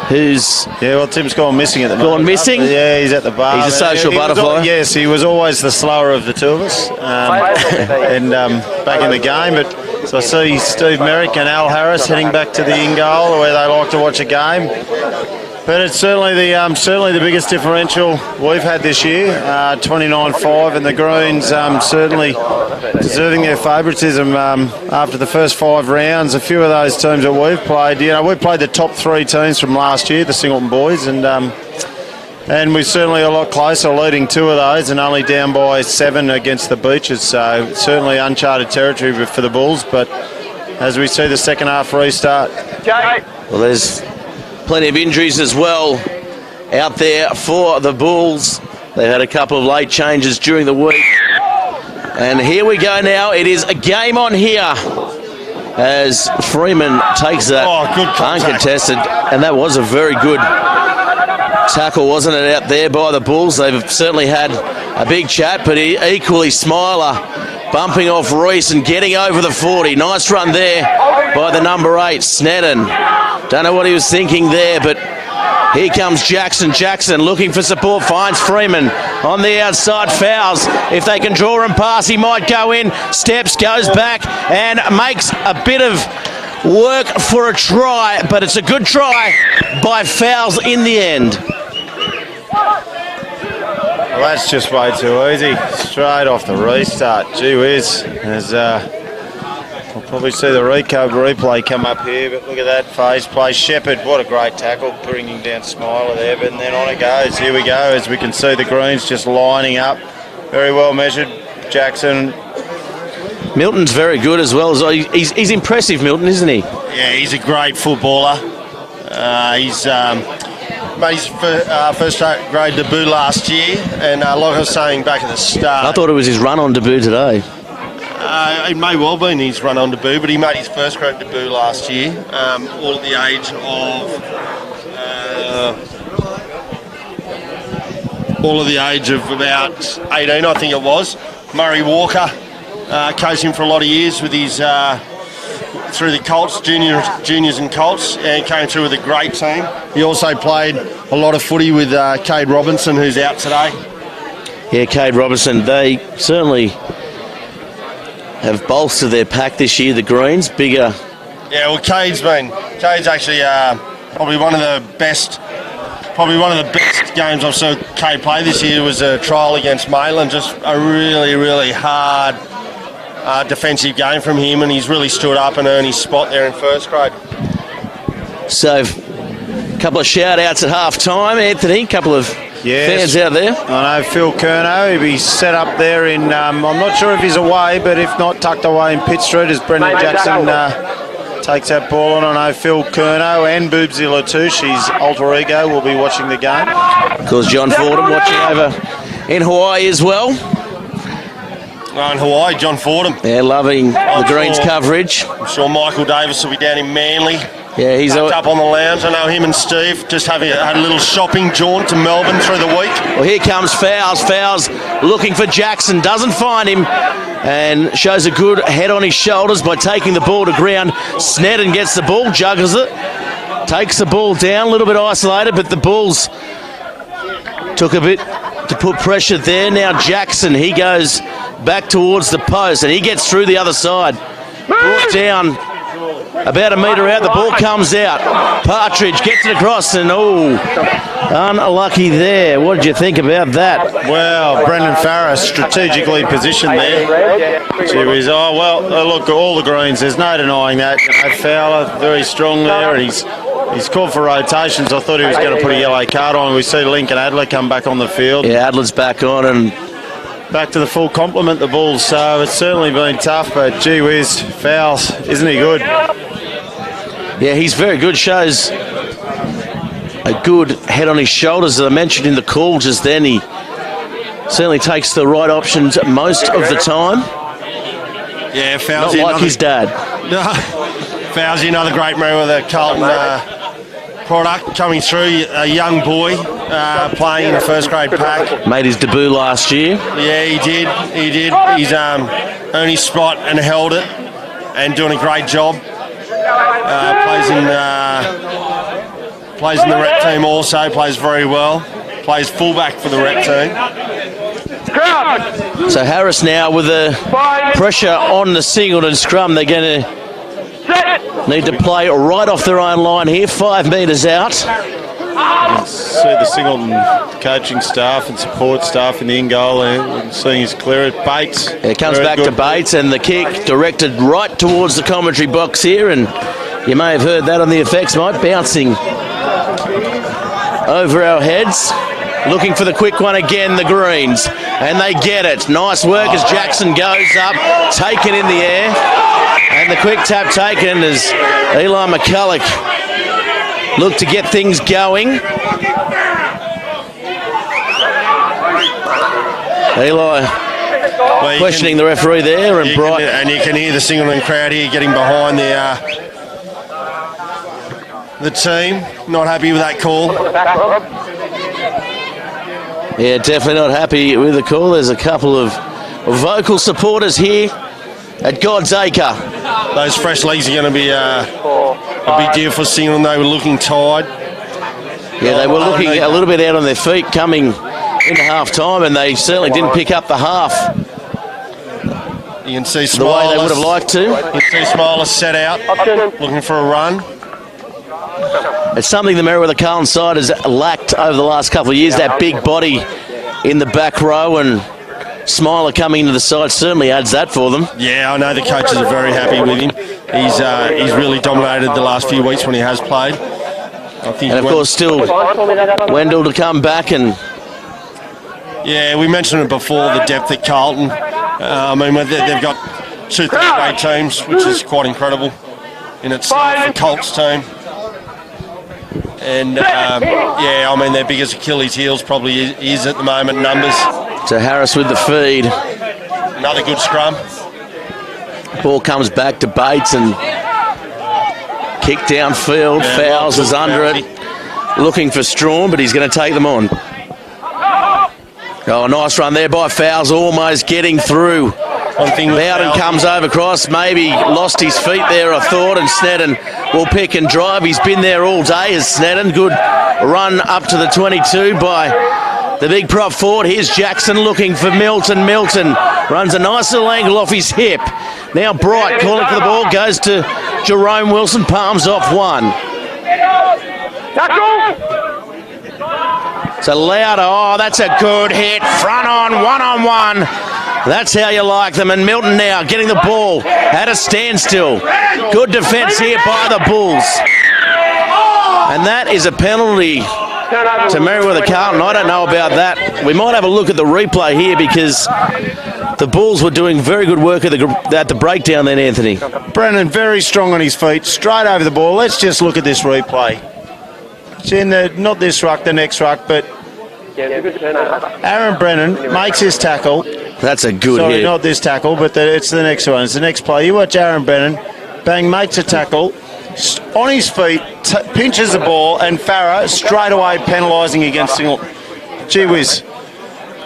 who's... Yeah, well, Tim's gone missing at the moment. Gone missing? Yeah, he's at the bar. He's a social butterfly. Yes, he was always the slower of the two of us, and back in the game, but... So I see Steve Merrick and Al Harris heading back to the in-goal where they like to watch a game. But it's certainly the biggest differential we've had this year, 29-5, and the Greens certainly deserving their favouritism after the first 5 rounds. A few of those teams that we've played, we played the top 3 teams from last year, the Singleton boys, and we're certainly a lot closer, leading 2 of those and only down by 7 against the Beaches. So certainly uncharted territory for the Bulls. But as we see the second half restart. Well, there's plenty of injuries as well out there for the Bulls. They had a couple of late changes during the week. And here we go now. It is a game on here as Freeman takes that uncontested. And that was a very good tackle, wasn't it, out there by the Bulls? They've certainly had a big chat, but equally Smiler bumping off Reese and getting over the 40. Nice run there by the number 8, Snedden. Don't know what he was thinking there, but here comes Jackson. Jackson looking for support, finds Freeman on the outside, fouls. If they can draw and pass, he might go in. Steps, goes back and makes a bit of work for a try, but it's a good try by Fowles in the end. Well, that's just way too easy. Straight off the restart. Gee whiz. We'll probably see the replay come up here, but look at that phase play. Shepherd, what a great tackle, bringing down Smiler there, but then on it goes. Here we go, as we can see the Greens just lining up. Very well measured. Jackson. Milton's very good as well. He's impressive, Milton, isn't he? Yeah, he's a great footballer. He's made his first grade debut last year, and like I was saying back at the start... I thought it was his run-on debut today. It may well be his run-on debut, but he made his first grade debut last year, all at the age of about 18, I think it was. Murray Walker coached him for a lot of years with his through the Colts, juniors and Colts, and came through with a great team. He also played a lot of footy with Cade Robinson, who's out today. Yeah, Cade Robinson, they certainly have bolstered their pack this year, the Greens, bigger. Yeah, well, Cade's actually probably one of the best games I've seen Cade play this year. Was a trial against Mayland, just a really, really hard defensive game from him, and he's really stood up and earned his spot there in first grade. So, a couple of shout-outs at half-time, Anthony, a couple of fans out there. I know Phil Curnow, he'll be set up there in, I'm not sure if he's away, but if not, tucked away in Pitt Street as Brendan Jackson takes that ball on. I know Phil Curnow and Boobsy Latouche, his alter ego, will be watching the game. Of course, John Fordham watching over in Hawaii as well. In Hawaii, John Fordham. Yeah, loving the Greens coverage. I'm sure Michael Davis will be down in Manly. Yeah, he's up on the lounge. I know him and Steve just had a little shopping jaunt to Melbourne through the week. Well, here comes Fowles. Fowles looking for Jackson, doesn't find him, and shows a good head on his shoulders by taking the ball to ground. Snedden gets the ball, juggles it, takes the ball down, a little bit isolated, but the Bulls took a bit to put pressure there. Now Jackson, he goes back towards the post, and he gets through the other side. Brought down about a metre out, the ball comes out. Partridge gets it across, and unlucky there. What did you think about that? Well, Brendan Farris strategically positioned there. Look, all the Greens, there's no denying that. Fowler, very strong there, and he's called for rotations. I thought he was going to put a yellow card on. We see Lincoln Adler come back on the field. Yeah, Adler's back on, and back to the full complement, the Bulls. So it's certainly been tough, but gee whiz, Fowles, isn't he good? Yeah, he's very good. Shows a good head on his shoulders, as I mentioned in the call just then. He certainly takes the right options most of the time. Yeah, Fowles. Not like his dad. Fowsy, another great Merewether Carlton product coming through. A young boy playing in the first grade pack. Made his debut last year. Yeah, he did. He's earned his spot and held it, and doing a great job. Plays in the rep team also. Plays very well. Plays fullback for the rep team. So Harris now with the pressure on the Singleton scrum. They're going to need to play right off their own line here. 5 metres out. You can see the Singleton coaching staff and support staff in the in goal there. Seeing his clear at Bates. It comes back to Bates, and the kick directed right towards the commentary box here, and you may have heard that on the effects, Mike, bouncing over our heads. Looking for the quick one again, the Greens, and they get it. Nice work as Jackson goes up, taken in the air, and the quick tap taken as Eli McCulloch looked to get things going. Eli questioning the referee there, and Bright. And you can hear the Singleton crowd here getting behind the team. Not happy with that call. Yeah, definitely not happy with the call. There's a couple of vocal supporters here at God's Acre. Those fresh legs are going to be a big deal for Singleton. They were looking tired. Yeah, they were looking a little bit out on their feet coming into half-time, and they certainly didn't pick up the half You can see the way they would have liked to. You can see Smiler set out, looking for a run. It's something the Merewether Carlton side has lacked over the last couple of years, that big body in the back row, and Smiler coming into the side certainly adds that for them. Yeah, I know the coaches are very happy with him. He's really dominated the last few weeks when he has played. I think and of course still Wendell to come back, and yeah, we mentioned it before, the depth at Carlton. I mean, they've got 2 third-grade teams, which is quite incredible in itself, the Colts team. And, yeah, I mean, their biggest Achilles heels probably is at the moment, numbers. So Harris with the feed. Another good scrum. Ball comes back to Bates and kick downfield. Yeah, Fowles is under it. Looking for Strawn, but he's going to take them on. Oh, nice run there by Fowles, almost getting through. Bowden comes over across, maybe lost his feet there, I thought, and Snedden will pick and drive. He's been there all day as Snedden. Good run up to the 22 by the big prop forward. Here's Jackson looking for Milton. Milton runs a nice little angle off his hip. Now Bright calling for the ball, goes to Jerome Wilson, palms off one. So Louder, oh, that's a good hit. Front on, one-on-one. That's how you like them. And Milton now getting the ball at a standstill. Good defence here by the Bulls. And that is a penalty to Merewether Carlton. I don't know about that. We might have a look at the replay here because the Bulls were doing very good work at the breakdown then, Anthony. Brennan very strong on his feet, straight over the ball. Let's just look at this replay. It's in not this ruck, the next ruck, but Aaron Brennan makes his tackle. That's a good hit. Sorry, not this tackle, but it's the next one. It's the next play. You watch Aaron Brennan, bang, makes a tackle, on his feet, pinches the ball, and Farah straight away penalising against Singleton. Gee whiz.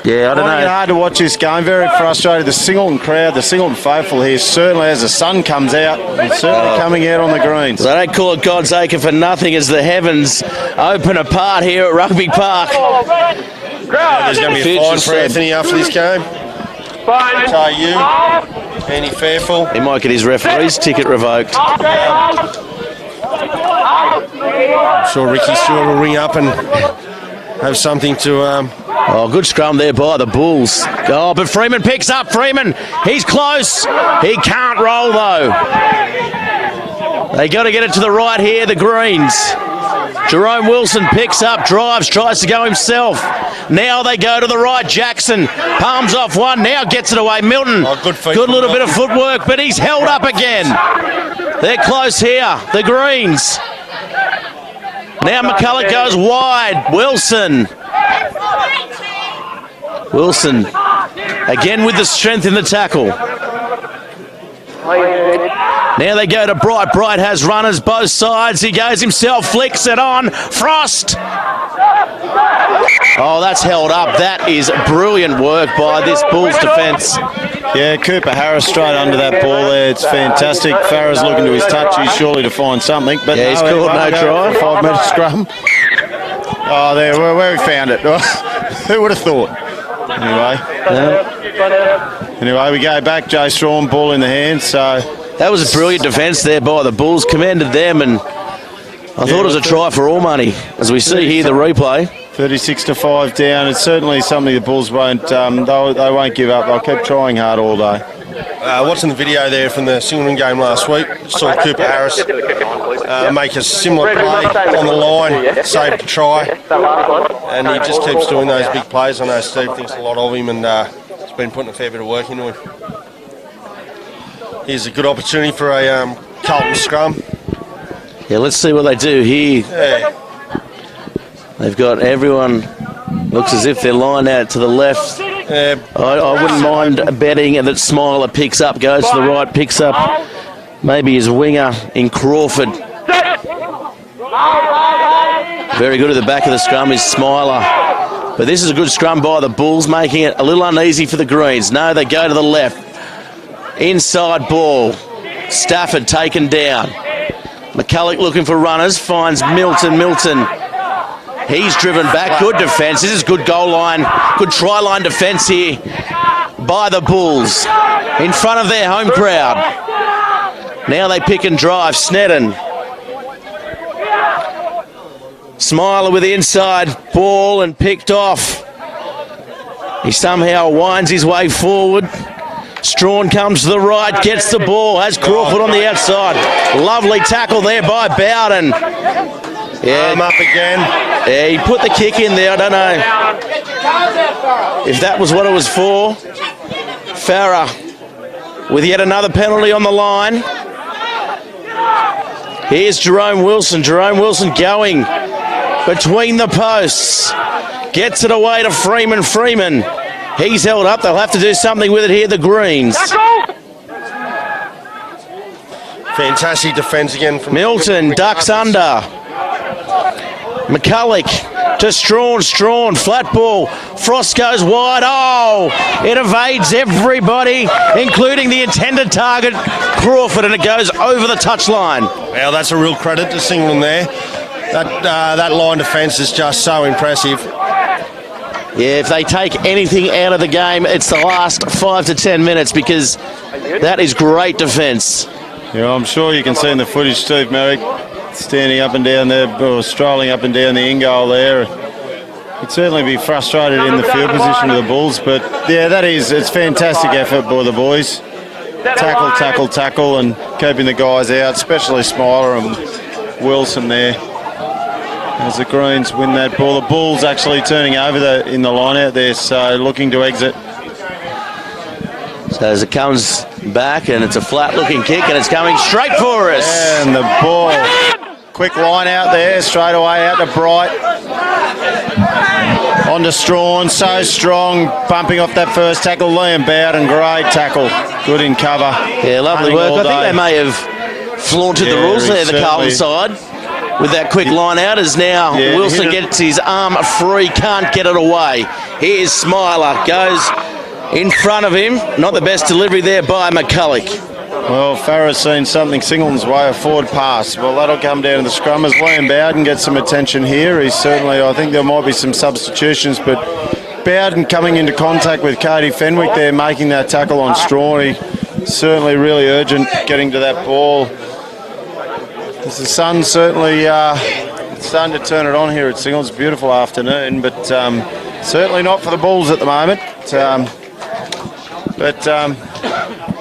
Yeah, I don't know. It's hard to watch this game. Very frustrated. The Singleton crowd, the Singleton faithful here, certainly as the sun comes out, it's certainly coming out on the greens. They don't call it God's Acre for nothing as the heavens open apart here at Rugby Park. There's going to be a fine for Anthony after this game. Tell you, Andy Fairfield. He might get his referee's ticket revoked. I'm sure Ricky Stewart will ring up and have something to... Oh, good scrum there by the Bulls. Oh, but Freeman picks up. Freeman, he's close. He can't roll, though. They got to get it to the right here, the Greens. Jerome Wilson picks up, drives, tries to go himself. Now they go to the right. Jackson palms off one, now gets it away. Milton, good little bit of footwork, but he's held up again. They're close here, the Greens. Now McCulloch goes wide. Wilson again with the strength in the tackle. Now they go to Bright. Bright has runners both sides. He goes himself, flicks it on. Frost. Oh, that's held up. That is brilliant work by this Bulls defence. Yeah, Cooper Harris straight under that ball there. It's fantastic. Farah's looking to his touch. He's surely to find something. But yeah, he's called no try. 5 metre scrum. Oh, there, where we found it. Who would have thought? Anyway, we go back. Jay Strawn, ball in the hand. So that was a brilliant defence there by the Bulls. Commanded them, and I thought it was a try for all money. As we see here, the replay. 36-5 down. It's certainly something the Bulls won't. They won't give up. They'll keep trying hard all day. Watching the video there from the Singleton game last week, saw Cooper Harris make a similar play on the line, saved a try, and he just keeps doing those big plays. I know Steve thinks a lot of him, and he's been putting a fair bit of work into him. Here's a good opportunity for a Carlton scrum. Yeah, let's see what they do here. Yeah. They've got everyone, looks as if they're lined out to the left. I wouldn't mind betting that Smiler picks up, goes to the right, picks up maybe his winger in Crawford. Very good at the back of the scrum is Smiler. But this is a good scrum by the Bulls, making it a little uneasy for the Greens. No, they go to the left. Inside ball. Stafford taken down. McCulloch looking for runners, finds Milton. He's driven back. Good defence. This is good goal line, good try line defence here by the Bulls in front of their home crowd. Now they pick and drive. Sneddon. Smiler with the inside ball and picked off. He somehow winds his way forward. Strawn comes to the right, gets the ball, has Crawford on the outside. Lovely tackle there by Bowden. Yeah, up again. Yeah, he put the kick in there. I don't know if that was what it was for. Farah with yet another penalty on the line. Here's Jerome Wilson. Jerome Wilson going between the posts. Gets it away to Freeman. Freeman. He's held up. They'll have to do something with it here, the Greens. Fantastic defence again from Milton ducks under. McCulloch to Strawn, flat ball. Frost goes wide. Oh, it evades everybody, including the intended target, Crawford, and it goes over the touchline. Well, that's a real credit to Singleton there. That line defence is just so impressive. Yeah, if they take anything out of the game, it's the last 5 to 10 minutes, because that is great defence. Yeah, I'm sure you can see in the footage, Steve Merrick standing up and down there, or strolling up and down the in goal there. He'd certainly be frustrated in the field position of the Bulls, but yeah, it's fantastic effort by the boys. Tackle, and keeping the guys out, especially Smiler and Wilson there. As the Greens win that ball, the Bulls actually turning over in the line out there, so looking to exit. So as it comes back, and it's a flat-looking kick, and it's coming straight for us. And the ball, quick line out there, straight away out to Bright. On to Strawn, so strong, bumping off that first tackle. Liam Bowden, great tackle, good in cover. Yeah, lovely work. I think they may have flaunted the rules there, the Carlton side. With that quick line out, as now Wilson gets his arm free, can't get it away. Here's Smiler, goes in front of him. Not the best delivery there by McCulloch. Well, Farah's seen something Singleton's way, a forward pass. Well, that'll come down to the scrum as Liam Bowden gets some attention here. He's certainly, I think there might be some substitutions, but Bowden coming into contact with Cody Fenwick there, making that tackle on Strawn. Certainly really urgent getting to that ball. The sun's certainly starting to turn it on here at Singleton. It's a beautiful afternoon, but certainly not for the Bulls at the moment.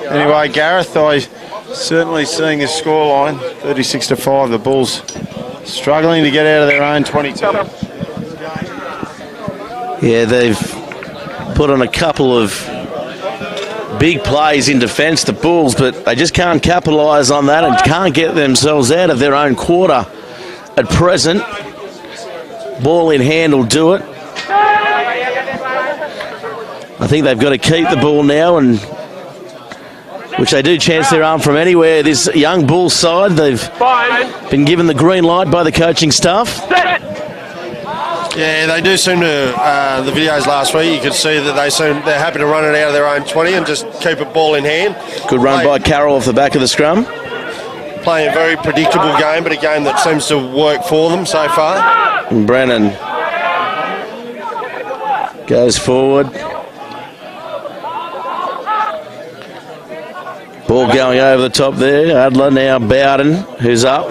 Anyway, Gareth, I certainly seeing this scoreline, 36-5, the Bulls struggling to get out of their own 22. Yeah, they've put on a couple of big plays in defence, the Bulls, but they just can't capitalise on that and can't get themselves out of their own quarter at present. Ball in hand will do it. I think they've got to keep the ball now and which they do chance their arm from anywhere. This young Bulls side, they've been given the green light by the coaching staff. Yeah, they do seem to, the videos last week, you could see that they're happy to run it out of their own 20 and just keep it ball in hand. Good run by Carroll off the back of the scrum. Playing a very predictable game, but a game that seems to work for them so far. And Brennan goes forward. Ball going over the top there. Adler now Bowden, who's up.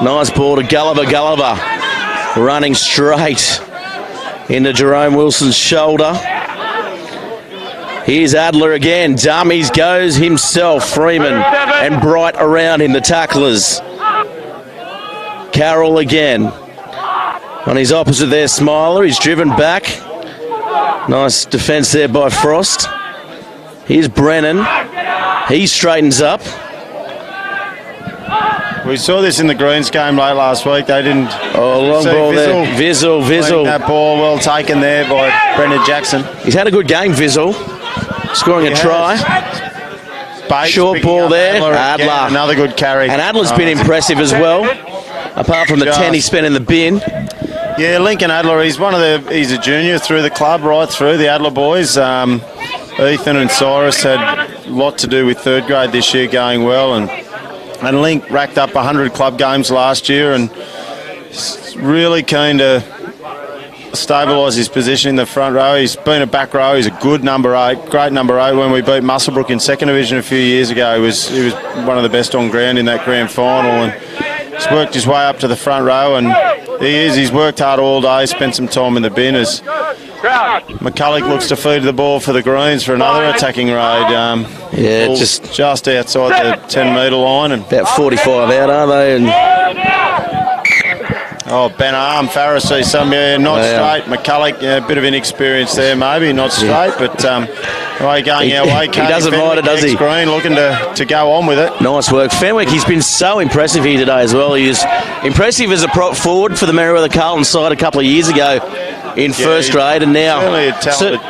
Nice ball to Gulliver. Gulliver running straight into Jerome Wilson's shoulder. Here's Adler again. Dummies goes himself. Freeman and Bright around him, the tacklers. Carroll again. On his opposite there, Smiler. He's driven back. Nice defence there by Frost. Here's Brennan. He straightens up. We saw this in the Greens game late last week. They didn't. Oh, long ball there. Vizzle. That ball well taken there by Brendan Jackson. He's had a good game, Vizzle. Scoring a try. Bates Short ball there. Adler. Adler. Another good carry. And Adler's been impressive as well, apart from the 10 he spent in the bin. Yeah, Lincoln Adler, he's a junior through the club, right through the Adler boys. Ethan and Cyrus had a lot to do with third grade this year going well, and Link racked up 100 club games last year and really keen to stabilise his position in the front row. He's been a back row. He's a good number 8, great number 8. When we beat Muswellbrook in second division a few years ago, he was one of the best on ground in that grand final, and he's worked his way up to the front row, and he's worked hard all day, spent some time in the bin as McCulloch looks to feed the ball for the Greens for another attacking raid. Yeah, just outside the 10-metre line. And about 45 out, are they? And Ben Arm, Pharisee, not straight. McCulloch, a bit of inexperience there, maybe not straight, but going our way. He doesn't mind it, does he? Green looking to go on with it. Nice work. Fenwick, he's been so impressive here today as well. He is impressive as a prop forward for the Merewether Carlton side a couple of years ago in first grade, and now... Certainly a talented...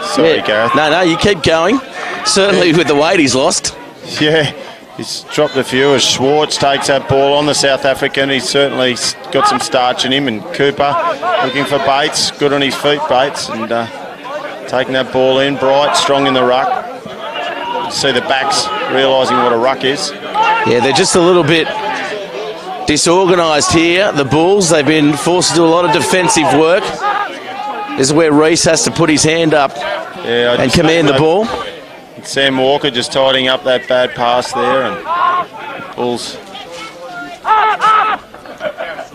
Sorry, Gareth. No, you keep going. Certainly with the weight he's lost. Yeah, he's dropped a few as Schwartz takes that ball on, the South African. He's certainly got some starch in him, and Cooper looking for Bates. Good on his feet, Bates, and taking that ball in. Bright, strong in the ruck. You see the backs realising what a ruck is. Yeah, they're just a little bit disorganised here, the Bulls. They've been forced to do a lot of defensive work. This is where Reese has to put his hand up and command the ball. Sam Walker just tidying up that bad pass there, and Bulls.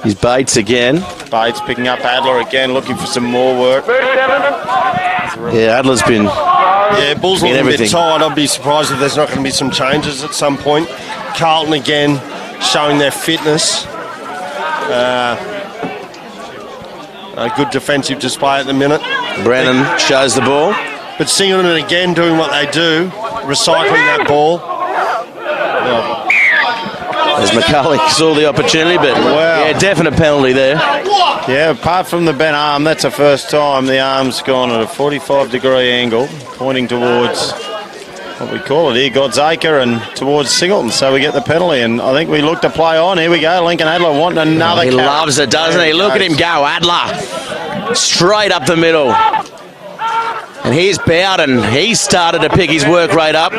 He's Bates again. Bates picking up Adler again, looking for some more work. Yeah, Adler's been... Yeah, Bulls looking a bit tired. I'd be surprised if there's not going to be some changes at some point. Carlton again showing their fitness. A good defensive display at the minute. Brennan shows the ball. But Singleton again doing what they do, recycling that ball. As McCulloch saw the opportunity, but definite penalty there. Yeah, apart from the bent arm, that's the first time the arm's gone at a 45-degree angle, pointing towards what we call it here, God's Acre, and towards Singleton. So we get the penalty, and I think we look to play on. Here we go, Lincoln Adler wanting another He carry. loves it, doesn't he? Look at him go, Adler. Straight up the middle. And here's Bowden. He started to pick his work rate up.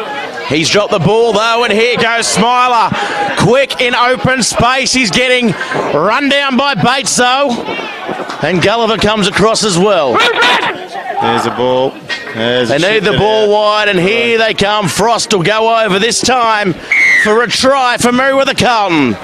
He's dropped the ball though, and here goes Smiler. Quick in open space. He's getting run down by Bates though. And Gulliver comes across as well. There's a ball. They need the ball wide, and here they come. Frost will go over this time for a try for Merewether Carlton.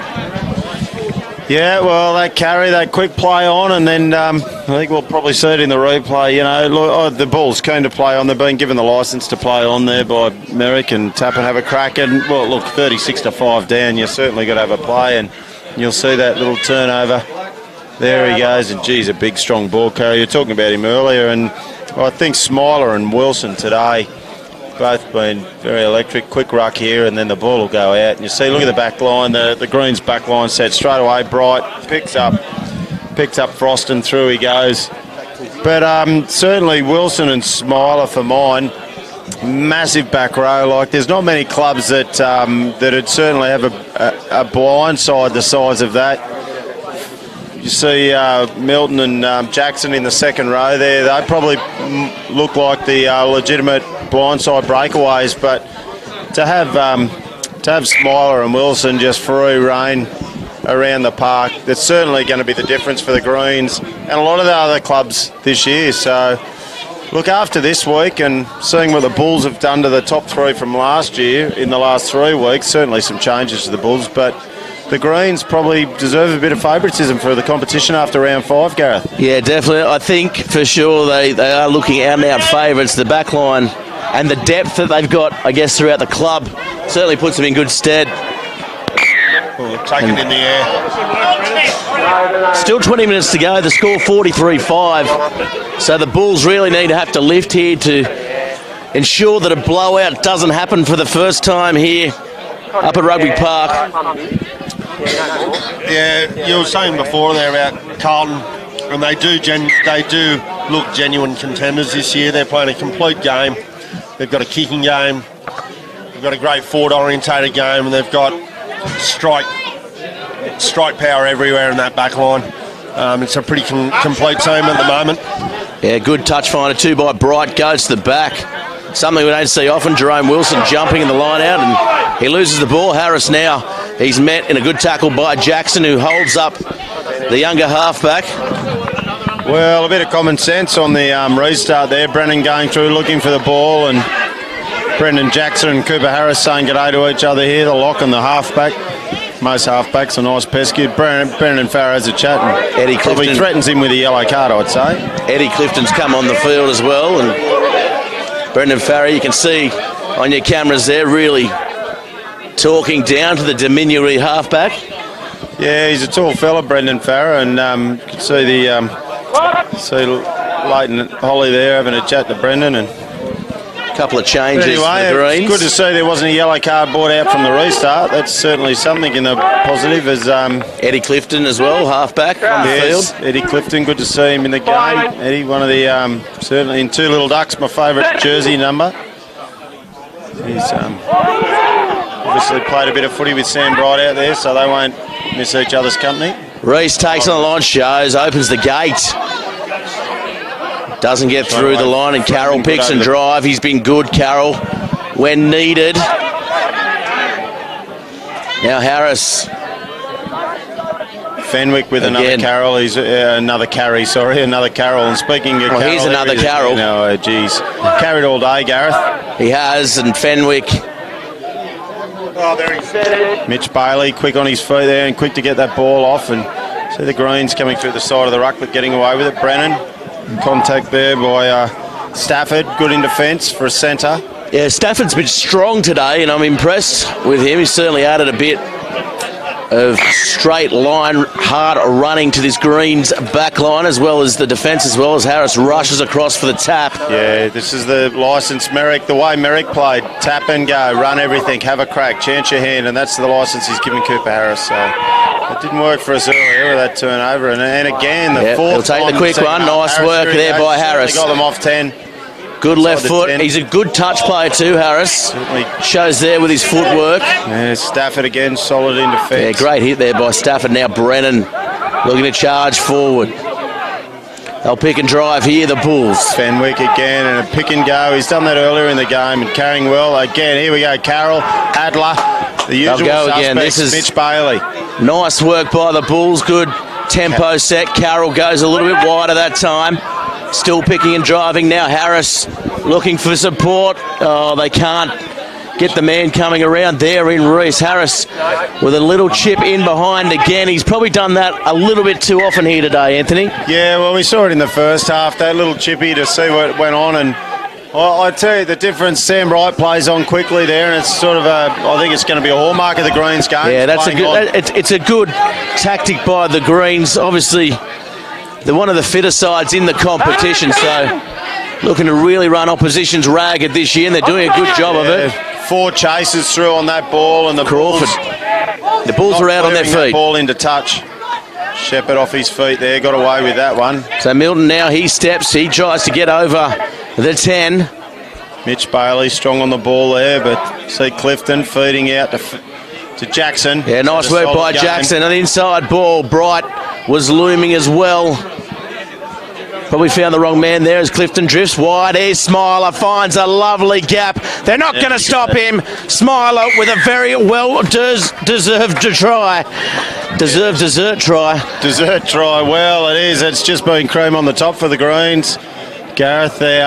Yeah, well, that carry, that quick play on, and then I think we'll probably see it in the replay. You know, the ball's keen to play on. They've been given the licence to play on there by Merrick, and tap and have a crack. And, well, look, 36-5 down, you certainly got to have a play, and you'll see that little turnover. There he goes, and, geez, a big, strong ball carrier. You were talking about him earlier, and I think Smiler and Wilson today both been very electric. Quick ruck here, and then the ball will go out. And you see, look at the back line, the Greens back line set straight away. Bright picks up Frost, and through he goes. But certainly Wilson and Smiler for mine. massive back row. Like, there's not many clubs that that'd certainly have a blind side the size of that. You see Milton and Jackson in the second row there. They probably look like the legitimate blindside breakaways, but to have Smiler and Wilson just free rein around the park, that's certainly going to be the difference for the Greens and a lot of the other clubs this year. So look, after this week and seeing what the Bulls have done to the top three from last year in the last 3 weeks, certainly some changes to the Bulls, but the Greens probably deserve a bit of favouritism for the competition after round 5, Gareth. Yeah, definitely. I think for sure they are looking out and out favourites. The back line and the depth that they've got, I guess, throughout the club certainly puts them in good stead. Taken in the air. Still 20 minutes to go. The score 43-5. So the Bulls really need to have to lift here to ensure that a blowout doesn't happen for the first time here up at Rugby Park. Yeah, you were saying before there about Carlton, and they do look genuine contenders this year. They're playing a complete game. They've got a kicking game. They've got a great forward-orientated game, and they've got strike power everywhere in that back line. It's a pretty complete team at the moment. Yeah, good touch finder too by Bright. Goes to the back. Something we don't see often. Jerome Wilson jumping in the line out, and he loses the ball. Harris now, he's met in a good tackle by Jackson, who holds up the younger halfback. Well, a bit of common sense on the restart there. Brennan going through looking for the ball, and Brendan Jackson and Cooper Harris saying g'day to each other here, the lock and the halfback. Most halfbacks are nice pesky. Brendan Farrow has a chat and Eddie probably Clifton threatens him with a yellow card, I'd say. Eddie Clifton's come on the field as well, and Brendan Farrow, you can see on your cameras there, really talking down to the diminutive halfback. Yeah, he's a tall fella, Brendan Farrow, and you can see Leighton Holly there having a chat to Brendan. And couple of changes anyway, for the Greens. It's good to see there wasn't a yellow card brought out from the restart. That's certainly something in the positive. As Eddie Clifton as well, halfback on the field. Eddie Clifton, good to see him in the game. Eddie, one of the certainly in Two Little Ducks, my favourite jersey number. He's obviously played a bit of footy with Sam Bright out there, so they won't miss each other's company. Reese takes on the line, shows, opens the gate. Doesn't get through the line, and Carroll picks and drive. He's been good, Carroll, when needed. Now Harris. Fenwick with another Carroll. He's another carry, sorry, another Carroll. And speaking of Carroll, here's another Carroll. No, geez. Carried all day, Gareth. He has, and Fenwick. Oh, there he is. Mitch Bailey, quick on his feet there and quick to get that ball off. And see the Greens coming through the side of the ruck, but getting away with it. Brennan. Contact there by Stafford. Good in defence for a centre. Yeah, Stafford's been strong today, and I'm impressed with him. He's certainly added a bit of straight line, hard running to this Greens back line, as well as the defence, as well as Harris rushes across for the tap. Yeah, this is the licence Merrick, the way Merrick played. Tap and go, run everything, have a crack, chance your hand, and that's the licence he's giving Cooper Harris. So it didn't work for us earlier with that turnover. And again, the fourth. He'll take the quick one. Nice Harris work there by Harris. Got them off 10. Good left foot. He's a good touch player too, Harris. Certainly shows there with his footwork. Yeah, Stafford again, solid in defence. Yeah, great hit there by Stafford. Now Brennan looking to charge forward. They'll pick and drive here, the Bulls. Fenwick again, and a pick and go. He's done that earlier in the game and carrying well. Again, here we go, Carroll, Adler, the usual suspects, again. This is Mitch Bailey. Nice work by the Bulls. Good tempo set. Carroll goes a little bit wider that time. Still picking and driving now. Harris looking for support. Oh, they can't get the man coming around there in Reese. Harris with a little chip in behind again. He's probably done that a little bit too often here today, Anthony. Yeah, well, we saw it in the first half, that little chippy to see what went on. And I tell you, the difference, Sam Wright plays on quickly there, and it's sort of I think it's going to be a hallmark of the Greens game. Yeah, that's a good. It's a good tactic by the Greens. Obviously, they're one of the fitter sides in the competition, so looking to really run opposition's ragged this year, and they're doing a good job of it. 4 chases through on that ball, and the Crawford. The Bulls are out on their feet. That ball into touch. Shepherd off his feet there, got away with that one. So Milton now, he steps, he tries to get over the 10. Mitch Bailey strong on the ball there, but see Clifton feeding out to Jackson. Yeah, nice work by Jackson. An inside ball. Bright was looming as well. Probably found the wrong man there as Clifton drifts wide. Here's Smiler, finds a lovely gap. They're not going to stop him. Smiler with a very well-deserved try. Dessert try. Dessert try, well, it is. It's just been cream on the top for the Greens. Gareth, they,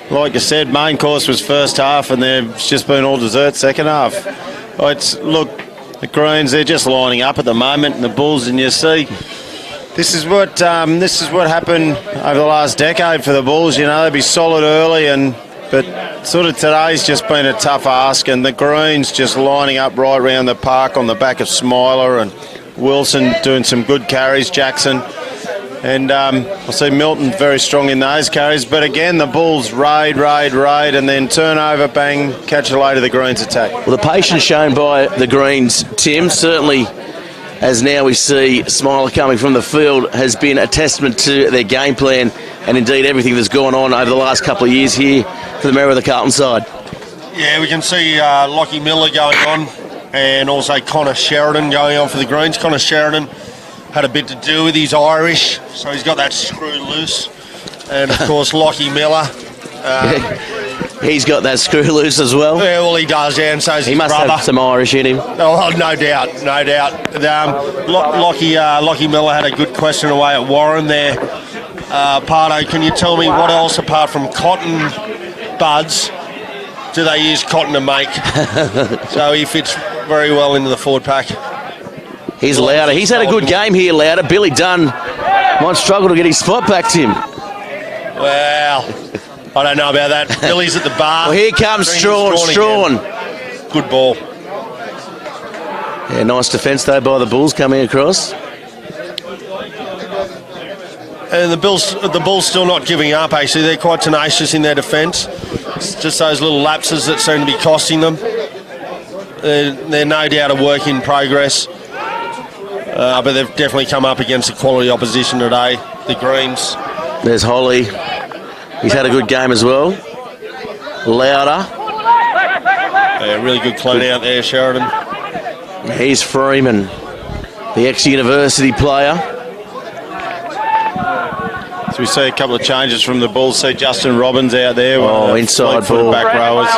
like you said, main course was first half and it's just been all dessert second half. Look, the Greens, they're just lining up at the moment, and the Bulls, and you see... This is what happened over the last decade for the Bulls. You know, they'd be solid early, but sort of today's just been a tough ask, and the Greens just lining up right around the park on the back of Smiler and Wilson doing some good carries, Jackson. And I see Milton very strong in those carries. But again, the Bulls raid, and then turnover, bang, catch you later, the Greens attack. Well, the patience shown by the Greens, Tim, certainly... as now we see Smiler coming from the field, has been a testament to their game plan and indeed everything that's gone on over the last couple of years here for the Merewether Carlton side. Yeah, we can see Lockie Miller going on and also Connor Sheridan going on for the Greens. Connor Sheridan had a bit to do with his Irish, so he's got that screw loose. And, of course, Lockie Miller... he's got that screw loose as well. Yeah, well, he does, yeah, and so's his brother. He must have some Irish in him. Oh, no doubt. Lockie Miller had a good question away at Warren there. Pardo, can you tell me what else, apart from cotton buds, do they use cotton to make? So he fits very well into the forward pack. He's Louder. He's had a good game here, Louder. Billy Dunn might struggle to get his spot back, Tim. Well... I don't know about that. Billy's at the bar. Well, here comes Strawn. Good ball. Yeah, nice defence though by the Bulls coming across. And the Bulls still not giving up, actually. They're quite tenacious in their defence. It's just those little lapses that seem to be costing them. They're no doubt a work in progress. But they've definitely come up against a quality opposition today, the Greens. There's Holly. He's had a good game as well. Louder. Yeah, really good clean out there, Sheridan. He's Freeman, the ex-university player. So we see a couple of changes from the Bulls. See Justin Robbins out there. Inside ball. Back rowers.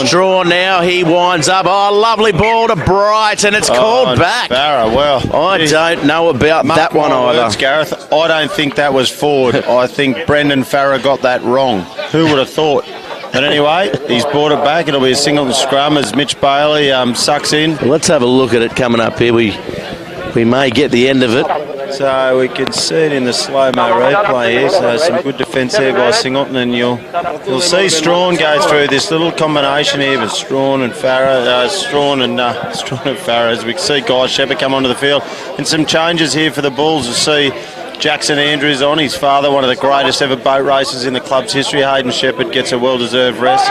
Strawn now. He winds up. Oh, lovely ball to Bright, and it's called back. Barra, well. I don't know about that one either. Words, Gareth. I don't think that was forward. I think Brendan Farrer got that wrong. Who would have thought? But anyway, he's brought it back. It'll be a Singleton scrum as Mitch Bailey sucks in. Well, let's have a look at it coming up here. We may get the end of it. So we can see it in the slow-mo replay here. So some good defence here by Singleton, and you'll see Strawn go through this little combination here with Strawn and Farrer, Strawn and Farrer. As we can see Guy Shepherd come onto the field, and some changes here for the Bulls. We'll see Jackson Andrews on, his father, one of the greatest ever boat racers in the club's history. Hayden Shepherd gets a well-deserved rest.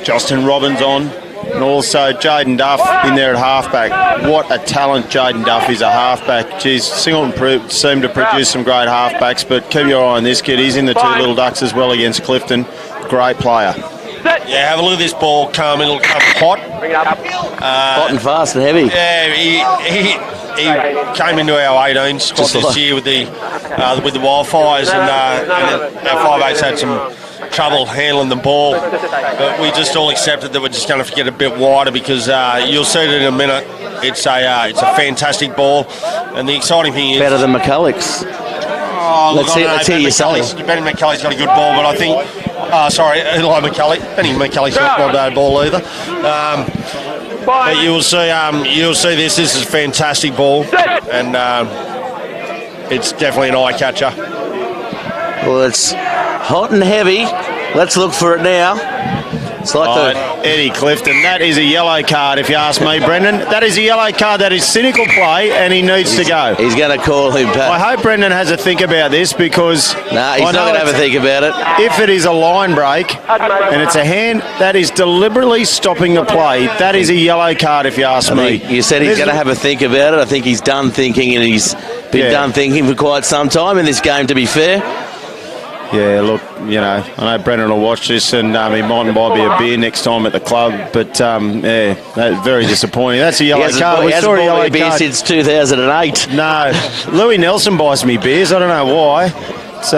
Justin Robbins on. And also Jaden Duff in there at halfback. What a talent Jaden Duff is, a halfback. Geez, Singleton seemed to produce some great halfbacks, but keep your eye on this kid. He's in the two little ducks as well against Clifton. Great player. Yeah, have a look at this ball come. It'll come hot. Hot and fast and heavy. Yeah, he came into our 18 squad this year with the wildfires, and our 5'8's had some trouble handling the ball, but we just all accepted that we're just going to get a bit wider because you'll see it in a minute. It's a fantastic ball, and the exciting thing is better than McCulloch's. Oh, let's hear you say. Benny McCully's got a good ball, but I think Eli McCully. Benny McCully's not a bad ball either. But you'll see this. This is a fantastic ball, and it's definitely an eye catcher. Well, it's hot and heavy. Let's look for it now. It's like Eddie Clifton. That is a yellow card, if you ask me, Brendan. That is a yellow card. That is cynical play, and he needs to go. He's going to call him back. I hope Brendan has a think about this because... No, he's not going to have a think about it. If it is a line break and it's a hand, that is deliberately stopping the play. That is a yellow card, if you ask me. You said he's going to have a think about it. I think he's done thinking, and he's been done thinking for quite some time in this game, to be fair. Yeah, look, you know, I know Brendan will watch this and he might buy me a beer next time at the club, but yeah, that's very disappointing. That's a yellow card. He hasn't bought me a beer since 2008. No, Louis Nelson buys me beers. I don't know why. It's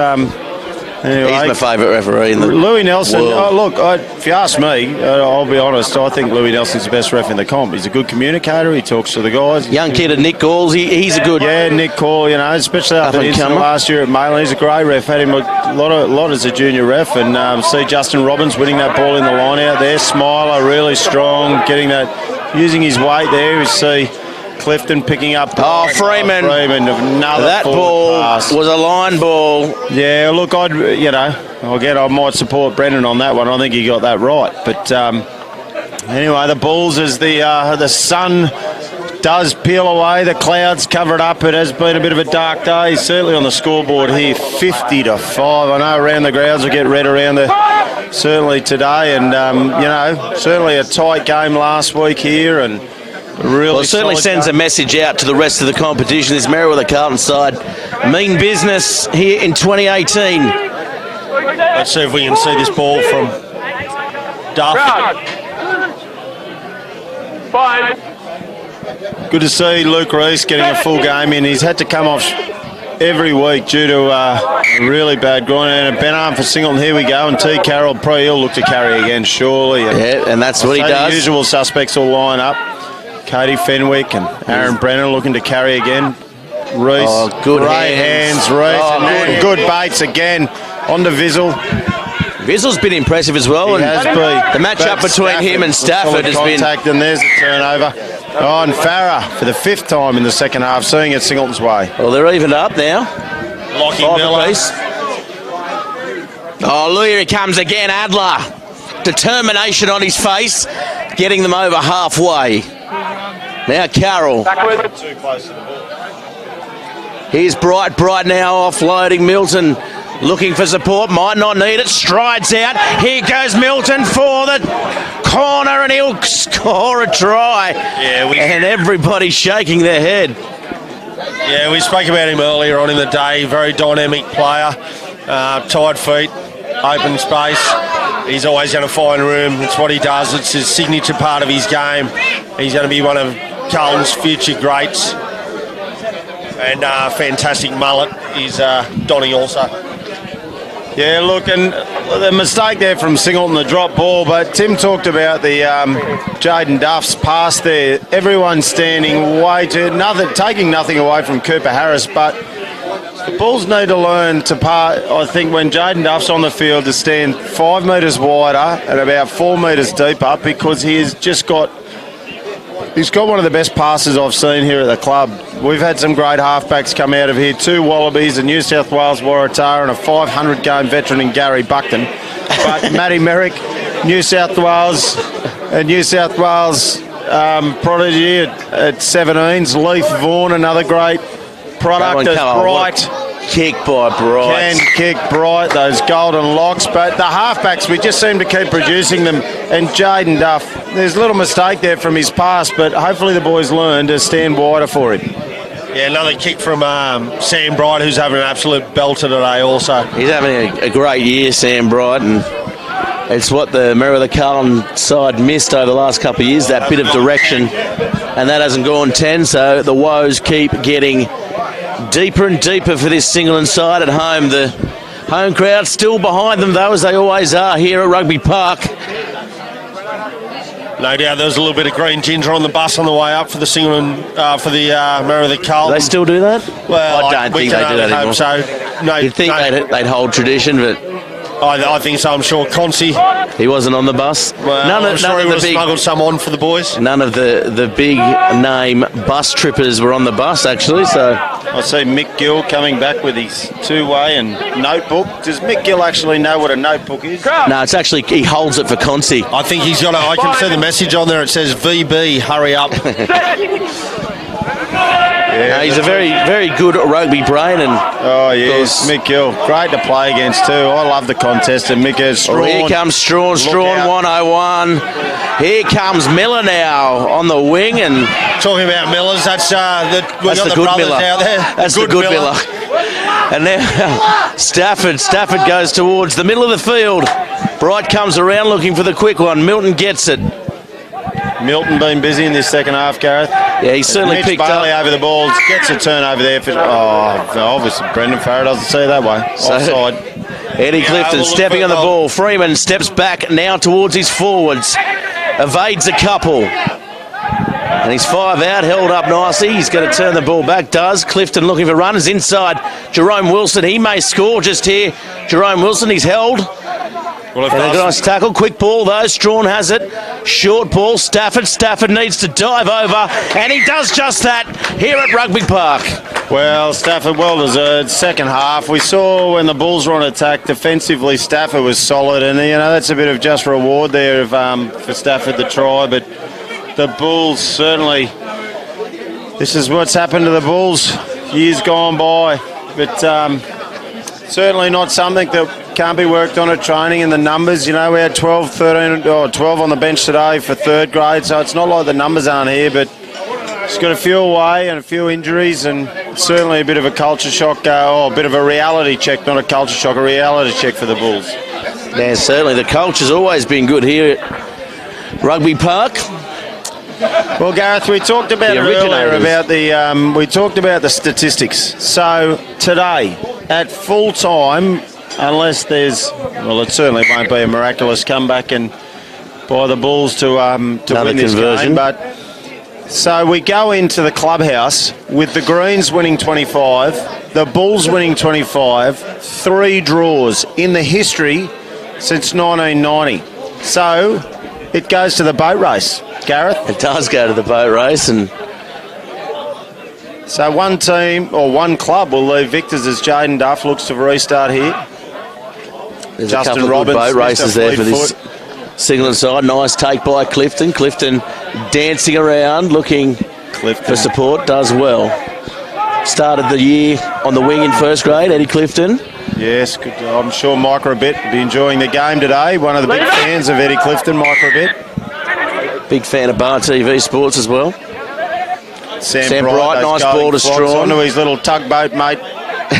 anyway, he's my favourite referee in the Louis Nelson. world. Oh, look, if you ask me, I'll be honest. I think Louis Nelson's the best ref in the comp. He's a good communicator. He talks to the guys. Young kid at Nick Galls. He's a good. Yeah, Nick Call. You know, especially after the incident last year at Mayland, he's a great ref. Had him a lot as a junior ref, and see Justin Robbins winning that ball in the line out there. Smiler, really strong, getting that, using his weight there. You see Clifton picking up. Freeman. Another that ball pass. was a line ball. Yeah, look, I might support Brendan on that one. I think he got that right. But anyway, the Bulls, as the sun does peel away, the clouds cover it up. It has been a bit of a dark day, certainly on the scoreboard here, 50-5. I know around the grounds will get red around certainly today, and certainly a tight game last week here, and really. Well, it certainly sends a message out to the rest of the competition. This Merewether Carlton side mean business here in 2018. Let's see if we can see this ball from Duff. Good to see Luke Reese getting a full game in. He's had to come off every week due to a really bad groin. And a Ben Arm for Singleton. Here we go. And T. Carroll, probably he'll look to carry again, surely. And that's what he does. The usual suspects will line up. Katie Fenwick and Aaron Brennan looking to carry again. Reese, good great hands, Reese. And good baits again on the Vizzle. Vizzle's been impressive as well. He has been. The matchup between him and Stafford has been. And there's the turnover. Oh, and Farah for the 5th time in the second half, seeing it Singleton's way. Well, they're evened up now. Lockie Miller. Oh, here he comes again, Adler. Determination on his face, getting them over halfway. Now Carroll. Too close to the ball. Here's Bright now offloading Milton. Looking for support, might not need it. Strides out. Here goes Milton for the corner, and he'll score a try. And everybody's shaking their head. Yeah, we spoke about him earlier on in the day. Very dynamic player. Tight feet, open space. He's always going to find room. It's what he does. It's his signature part of his game. He's going to be one of Carlton's future greats. And fantastic mullet is Donny also. Yeah, look, and the mistake there from Singleton, the drop ball, but Tim talked about the Jaden Duff's pass there. Everyone's standing way too, taking nothing away from Cooper Harris, but the Bulls need to learn to I think when Jaden Duff's on the field, to stand 5 metres wider and about 4 metres deeper, because he's got one of the best passes I've seen here at the club. We've had some great halfbacks come out of here. 2 Wallabies, a New South Wales Waratah, and a 500-game veteran in Gary Buckton. But Matty Merrick, New South Wales prodigy at 17s. Leith Vaughan, another great product as Bright. Kick by Bright. Can kick Bright, those golden locks. But the halfbacks, we just seem to keep producing them. And Jaden Duff, there's a little mistake there from his pass, but hopefully the boys learn to stand wider for him. Yeah, another kick from Sam Bright, who's having an absolute belter today also. He's having a great year, Sam Bright, and it's what the Merewether Carlton side missed over the last couple of years, that bit of direction, and that hasn't gone 10, so the woes keep getting deeper and deeper for this Singleton side at home. The home crowd still behind them, though, as they always are here at Rugby Park. No doubt there was a little bit of green ginger on the bus on the way up for the Singleton, for the Merewether Carlton. Do they still do that? Well, I don't think they do that anymore. So, no, You'd think they'd hold tradition, but I think so. I'm sure Concy. He wasn't on the bus. Well, none of the big, smuggled some on for the boys. None of the big name bus trippers were on the bus, actually. So I see Mick Gill coming back with his 2-way and notebook. Does Mick Gill actually know what a notebook is? No, it's actually, he holds it for Concy. I think he's got I can see the message on there. It says VB, hurry up. Yeah, he's a very, very good rugby brain. And oh, yes, Mick Gill. Great to play against, too. I love the contest. And Mick has Strawn. Here comes Strawn 101. Here comes Miller now on the wing. And talking about Millers, that's the good Miller. out there. That's the good Miller. And now Stafford goes towards the middle of the field. Bright comes around looking for the quick one. Milton gets it. Milton been busy in this second half, Gareth. Yeah, he certainly Mitch picked Bailey up. over the balls, gets a turn over there. Obviously Brendan Farrar doesn't see it that way. Offside. Eddie Clifton we'll look stepping for on the the ball. Freeman steps back now towards his forwards. Evades a couple. And he's 5 out, held up nicely. He's going to turn the ball back, does. Clifton looking for runners inside. Jerome Wilson, he may score just here. Jerome Wilson, he's held. Well, And a nice tackle. Quick ball, though. Strawn has it. Short ball. Stafford needs to dive over. And he does just that here at Rugby Park. Well, Stafford, well deserved. Second half, we saw when the Bulls were on attack defensively, Stafford was solid, and that's a bit of just reward there for Stafford the try. But the Bulls certainly, this is what's happened to the Bulls years gone by. But certainly not something that can't be worked on at training. And the numbers, we had 12 on the bench today for third grade, so it's not like the numbers aren't here, but it's got a few away and a few injuries, and certainly a bit of a culture shock, a bit of a reality check, not a culture shock, a reality check for the Bulls. Yeah, certainly. The culture's always been good here at Rugby Park. Well, Gareth, we talked about it earlier about we talked about the statistics. So today, at full time, unless there's, it certainly won't be a miraculous comeback and by the Bulls to win this conversion. game, but so we go into the clubhouse with the Greens winning 25, the Bulls winning 25, 3 draws in the history since 1990. So it goes to the boat race, Gareth. It does go to the boat race, and so one team or one club will leave victors as Jaden Duff looks to restart here. there's Justin a couple Robbins, of good boat races Mr. there for this Fleetfoot. Singleton side. Nice take by Clifton. Clifton dancing around, looking for support, does well. Started the year on the wing in first grade, Eddie Clifton. Yes, good. I'm sure Microbit will be enjoying the game today. One of the big fans of Eddie Clifton, Microbit. Big fan of Bar TV Sports as well. Sam Bright, nice ball to Strawn. Onto his little tugboat mate,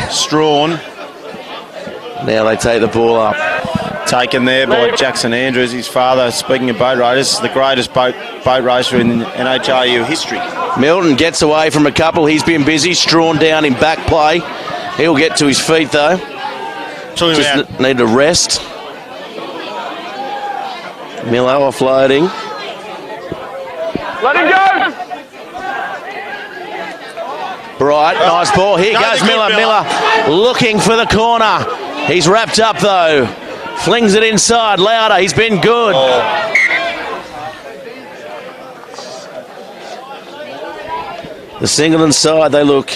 Strawn. Now they take the ball up. Taken there by Jackson Andrews, his father. Speaking of boat races, the greatest boat racer in NHRU history. Milton gets away from a couple. He's been busy. Strawn down in back play. He'll get to his feet though. Just need to rest. Miller offloading. Let him go! Bright, nice ball. Here goes Miller. Miller looking for the corner. He's wrapped up though. Flings it inside. Louder. He's been good. The Singleton side, they look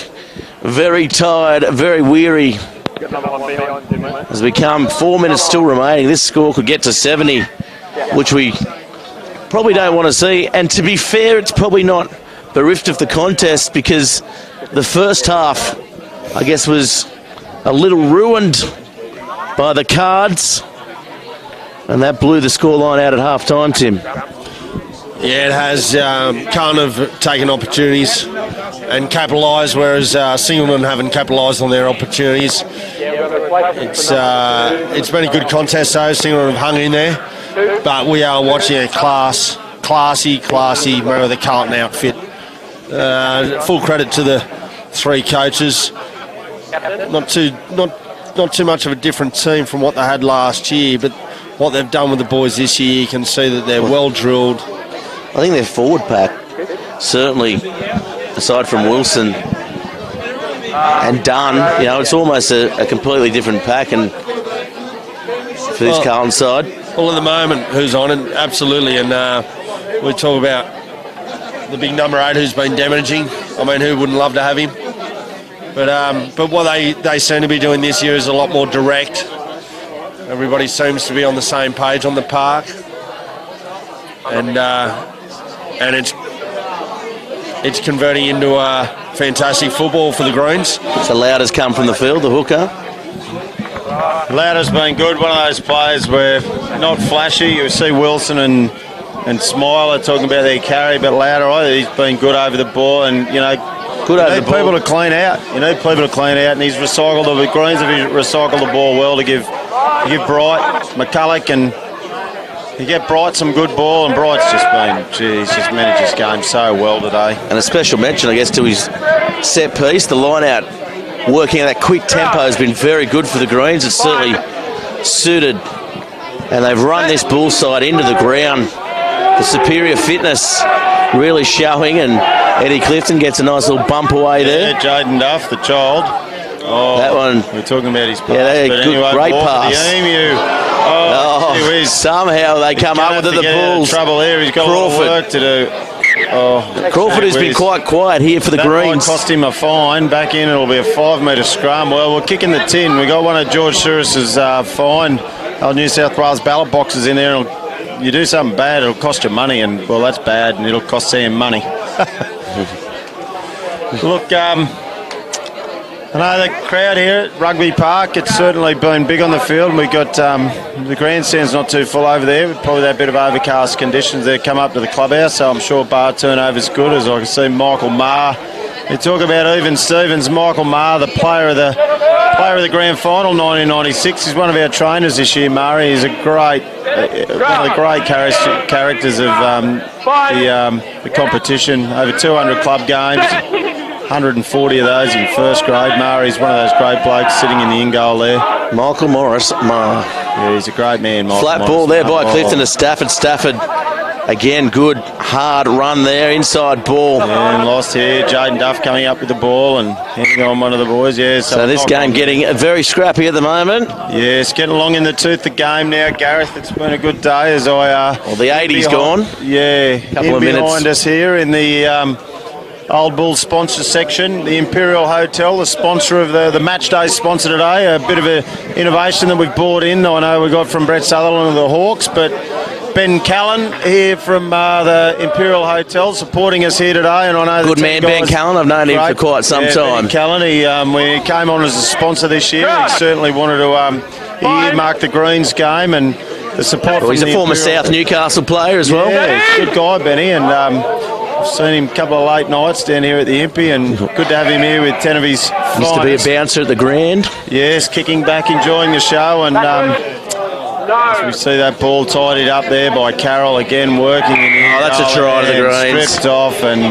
very tired, very weary. As we come, 4 minutes still remaining. This score could get to 70, which we probably don't want to see. And to be fair, it's probably not bereft of the contest because the first half, I guess, was a little ruined by the cards. And that blew the scoreline out at half-time, Tim. Yeah, it has. Carlton have taken opportunities and capitalised, whereas Singleton haven't capitalised on their opportunities. It's been a good contest, though. Singleton have hung in there. But we are watching a classy Merewether Carlton outfit. Full credit to the 3 coaches. Not too much of a different team from what they had last year, but what they've done with the boys this year, you can see that they're well drilled. I think their forward pack, certainly, aside from Wilson and Dunn, it's almost a completely different pack. And for this Carlton side, well, at the moment, who's on it? Absolutely, and we talk about the big number 8 who's been damaging. I mean, who wouldn't love to have him? But what they seem to be doing this year is a lot more direct. Everybody seems to be on the same page on the park, and it's converting into a fantastic football for the Greens. So Louder's come from the field, the hooker. Louder's been good, one of those players where not flashy. You see Wilson and Smiler talking about their carry, but Louder, he's been good over the ball, and Good over the ball. People to clean out. You need people to clean out, and he's recycled the Greens. Have recycled the ball well to give Bright, McCulloch, and you get Bright some good ball, and Bright's just just managed his game so well today. And a special mention, I guess, to his set piece. The line out, working at that quick tempo has been very good for the Greens. It's certainly suited, and they've run this bull side into the ground. The superior fitness really showing, and Eddie Clifton gets a nice little bump away there. Yeah, Jaden Duff, the child. Oh, that one. We're talking about his pass. Yeah, but good, anyway, great pass. The Emu. Somehow they come up with the Bulls. Trouble here. He's got a lot of work to do. Crawford has been quite quiet here for the Greens. That might cost him a fine. Back in, it'll be a 5-metre scrum. Well, we're kicking the tin. We got one of George Suris's fine. Old New South Wales ballot boxes in there. You do something bad, it'll cost you money, and well, that's bad, and it'll cost Sam money. Look, I know the crowd here at Rugby Park, it's certainly been big on the field. We got the grandstand's not too full over there, with probably that bit of overcast conditions there come up to the clubhouse, so I'm sure bar turnover's good, as I can see Michael Maher. You talk about even Stevens, Michael Maher, the player of the grand final 1996. He's one of our trainers this year, Murray. He's a great, one of the great characters of the competition. Over 200 club games, 140 of those in first grade. Murray's one of those great blokes sitting in the in-goal there. Michael Morris, Maher. Yeah, he's a great man, Michael Flat Morris. ball there by Clifton to Stafford. Stafford, again, good, hard run there, inside ball. Yeah, and lost here. Jaden Duff coming up with the ball and hanging on one of the boys. Yeah, so this game getting very scrappy at the moment. Yes, getting along in the tooth of the game now, Gareth. It's been a good day as I... well, the 80's gone. Yeah, couple of minutes behind us here in the Old Bull sponsor section, the Imperial Hotel, the sponsor of the match day sponsor today. A bit of an innovation that we've brought in. I know we got from Brett Sutherland of the Hawks, but Ben Callan here from the Imperial Hotel supporting us here today. And I know good man, Ben Callan. I've known him for quite some time. Ben Callan, we came on as a sponsor this year. He certainly wanted to earmark the Greens game and the support. Well, he's a former South Newcastle player as well. Yeah, he's a good guy, Benny, and I've seen him a couple of late nights down here at the Impy, and good to have him here with 10 of his finest. Used to be a bouncer at the Grand. Yes, kicking back, enjoying the show, and as we see that ball tidied up there by Carroll again, working in the that's a try to the Greens. Stripped off, and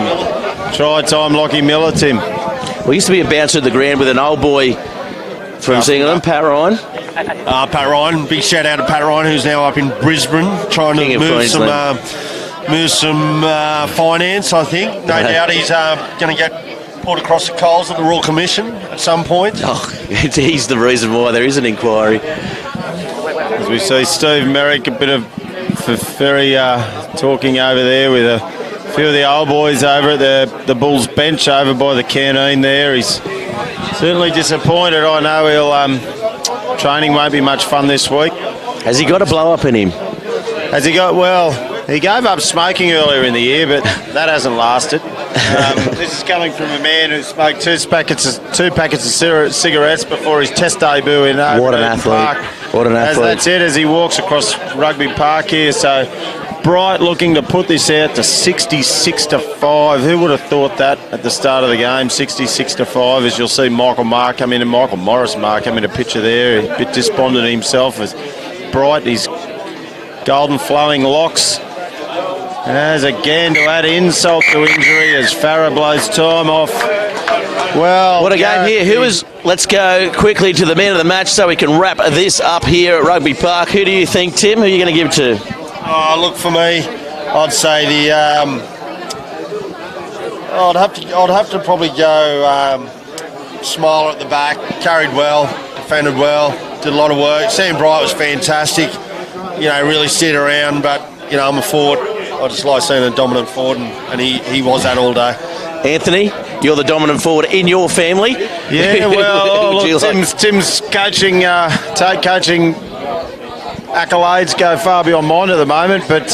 try time Lockie Miller, Tim. We used to be a bouncer at the Grand with an old boy from Singleton, Pat Ryan. Pat Ryan, big shout out to Pat Ryan, who's now up in Brisbane trying to move some finance, I think. No doubt he's going to get put across the coals at the Royal Commission at some point. Oh, he's the reason why there is an inquiry. As we see Steve Merrick, a bit of very talking over there with a few of the old boys over at the Bulls bench over by the canteen there. He's certainly disappointed. I know training won't be much fun this week. Has he got a blow up in him? Has he got, well, he gave up smoking earlier in the year, but that hasn't lasted. This is coming from a man who smoked two packets of cigarettes before his test debut in What an athlete. Park. What an athlete. That's it, as he walks across Rugby Park here. So Bright looking to put this out to 66-5. Who would have thought that at the start of the game? 66-5, as you'll see Michael Morris come into picture there. A bit despondent himself as Bright, his golden flowing locks. As again to add insult to injury as Farah blows time off. Well, what a game here. Let's go quickly to the man of the match so we can wrap this up here at Rugby Park. Who do you think, Tim? Who are you going to give to? Look, for me, I'd say the I'd have to probably go Smiler at the back. Carried well, defended well, did a lot of work. Sam Bright was fantastic. Really stayed around, but I'm a forward. I just like seeing a dominant forward, and he was that all day. Anthony, you're the dominant forward in your family. Yeah, well, look, Tim's coaching, coaching accolades go far beyond mine at the moment. But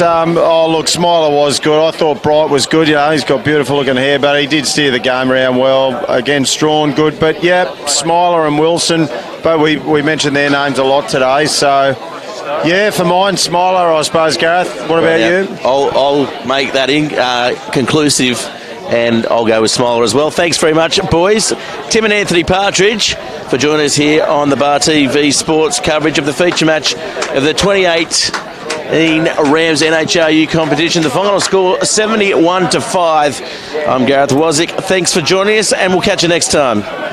look, Smiler was good. I thought Bright was good. He's got beautiful looking hair, but he did steer the game around well. Again, Strawn good, but Smiler and Wilson. But we mentioned their names a lot today, so. Yeah, for mine, Smiler, I suppose, Gareth. What about you? I'll make that conclusive and I'll go with Smiler as well. Thanks very much, boys. Tim and Anthony Partridge for joining us here on the Bar TV Sports coverage of the feature match of the 2018 Rams NHRU competition. The final score 71-5. I'm Gareth Wozick. Thanks for joining us, and we'll catch you next time.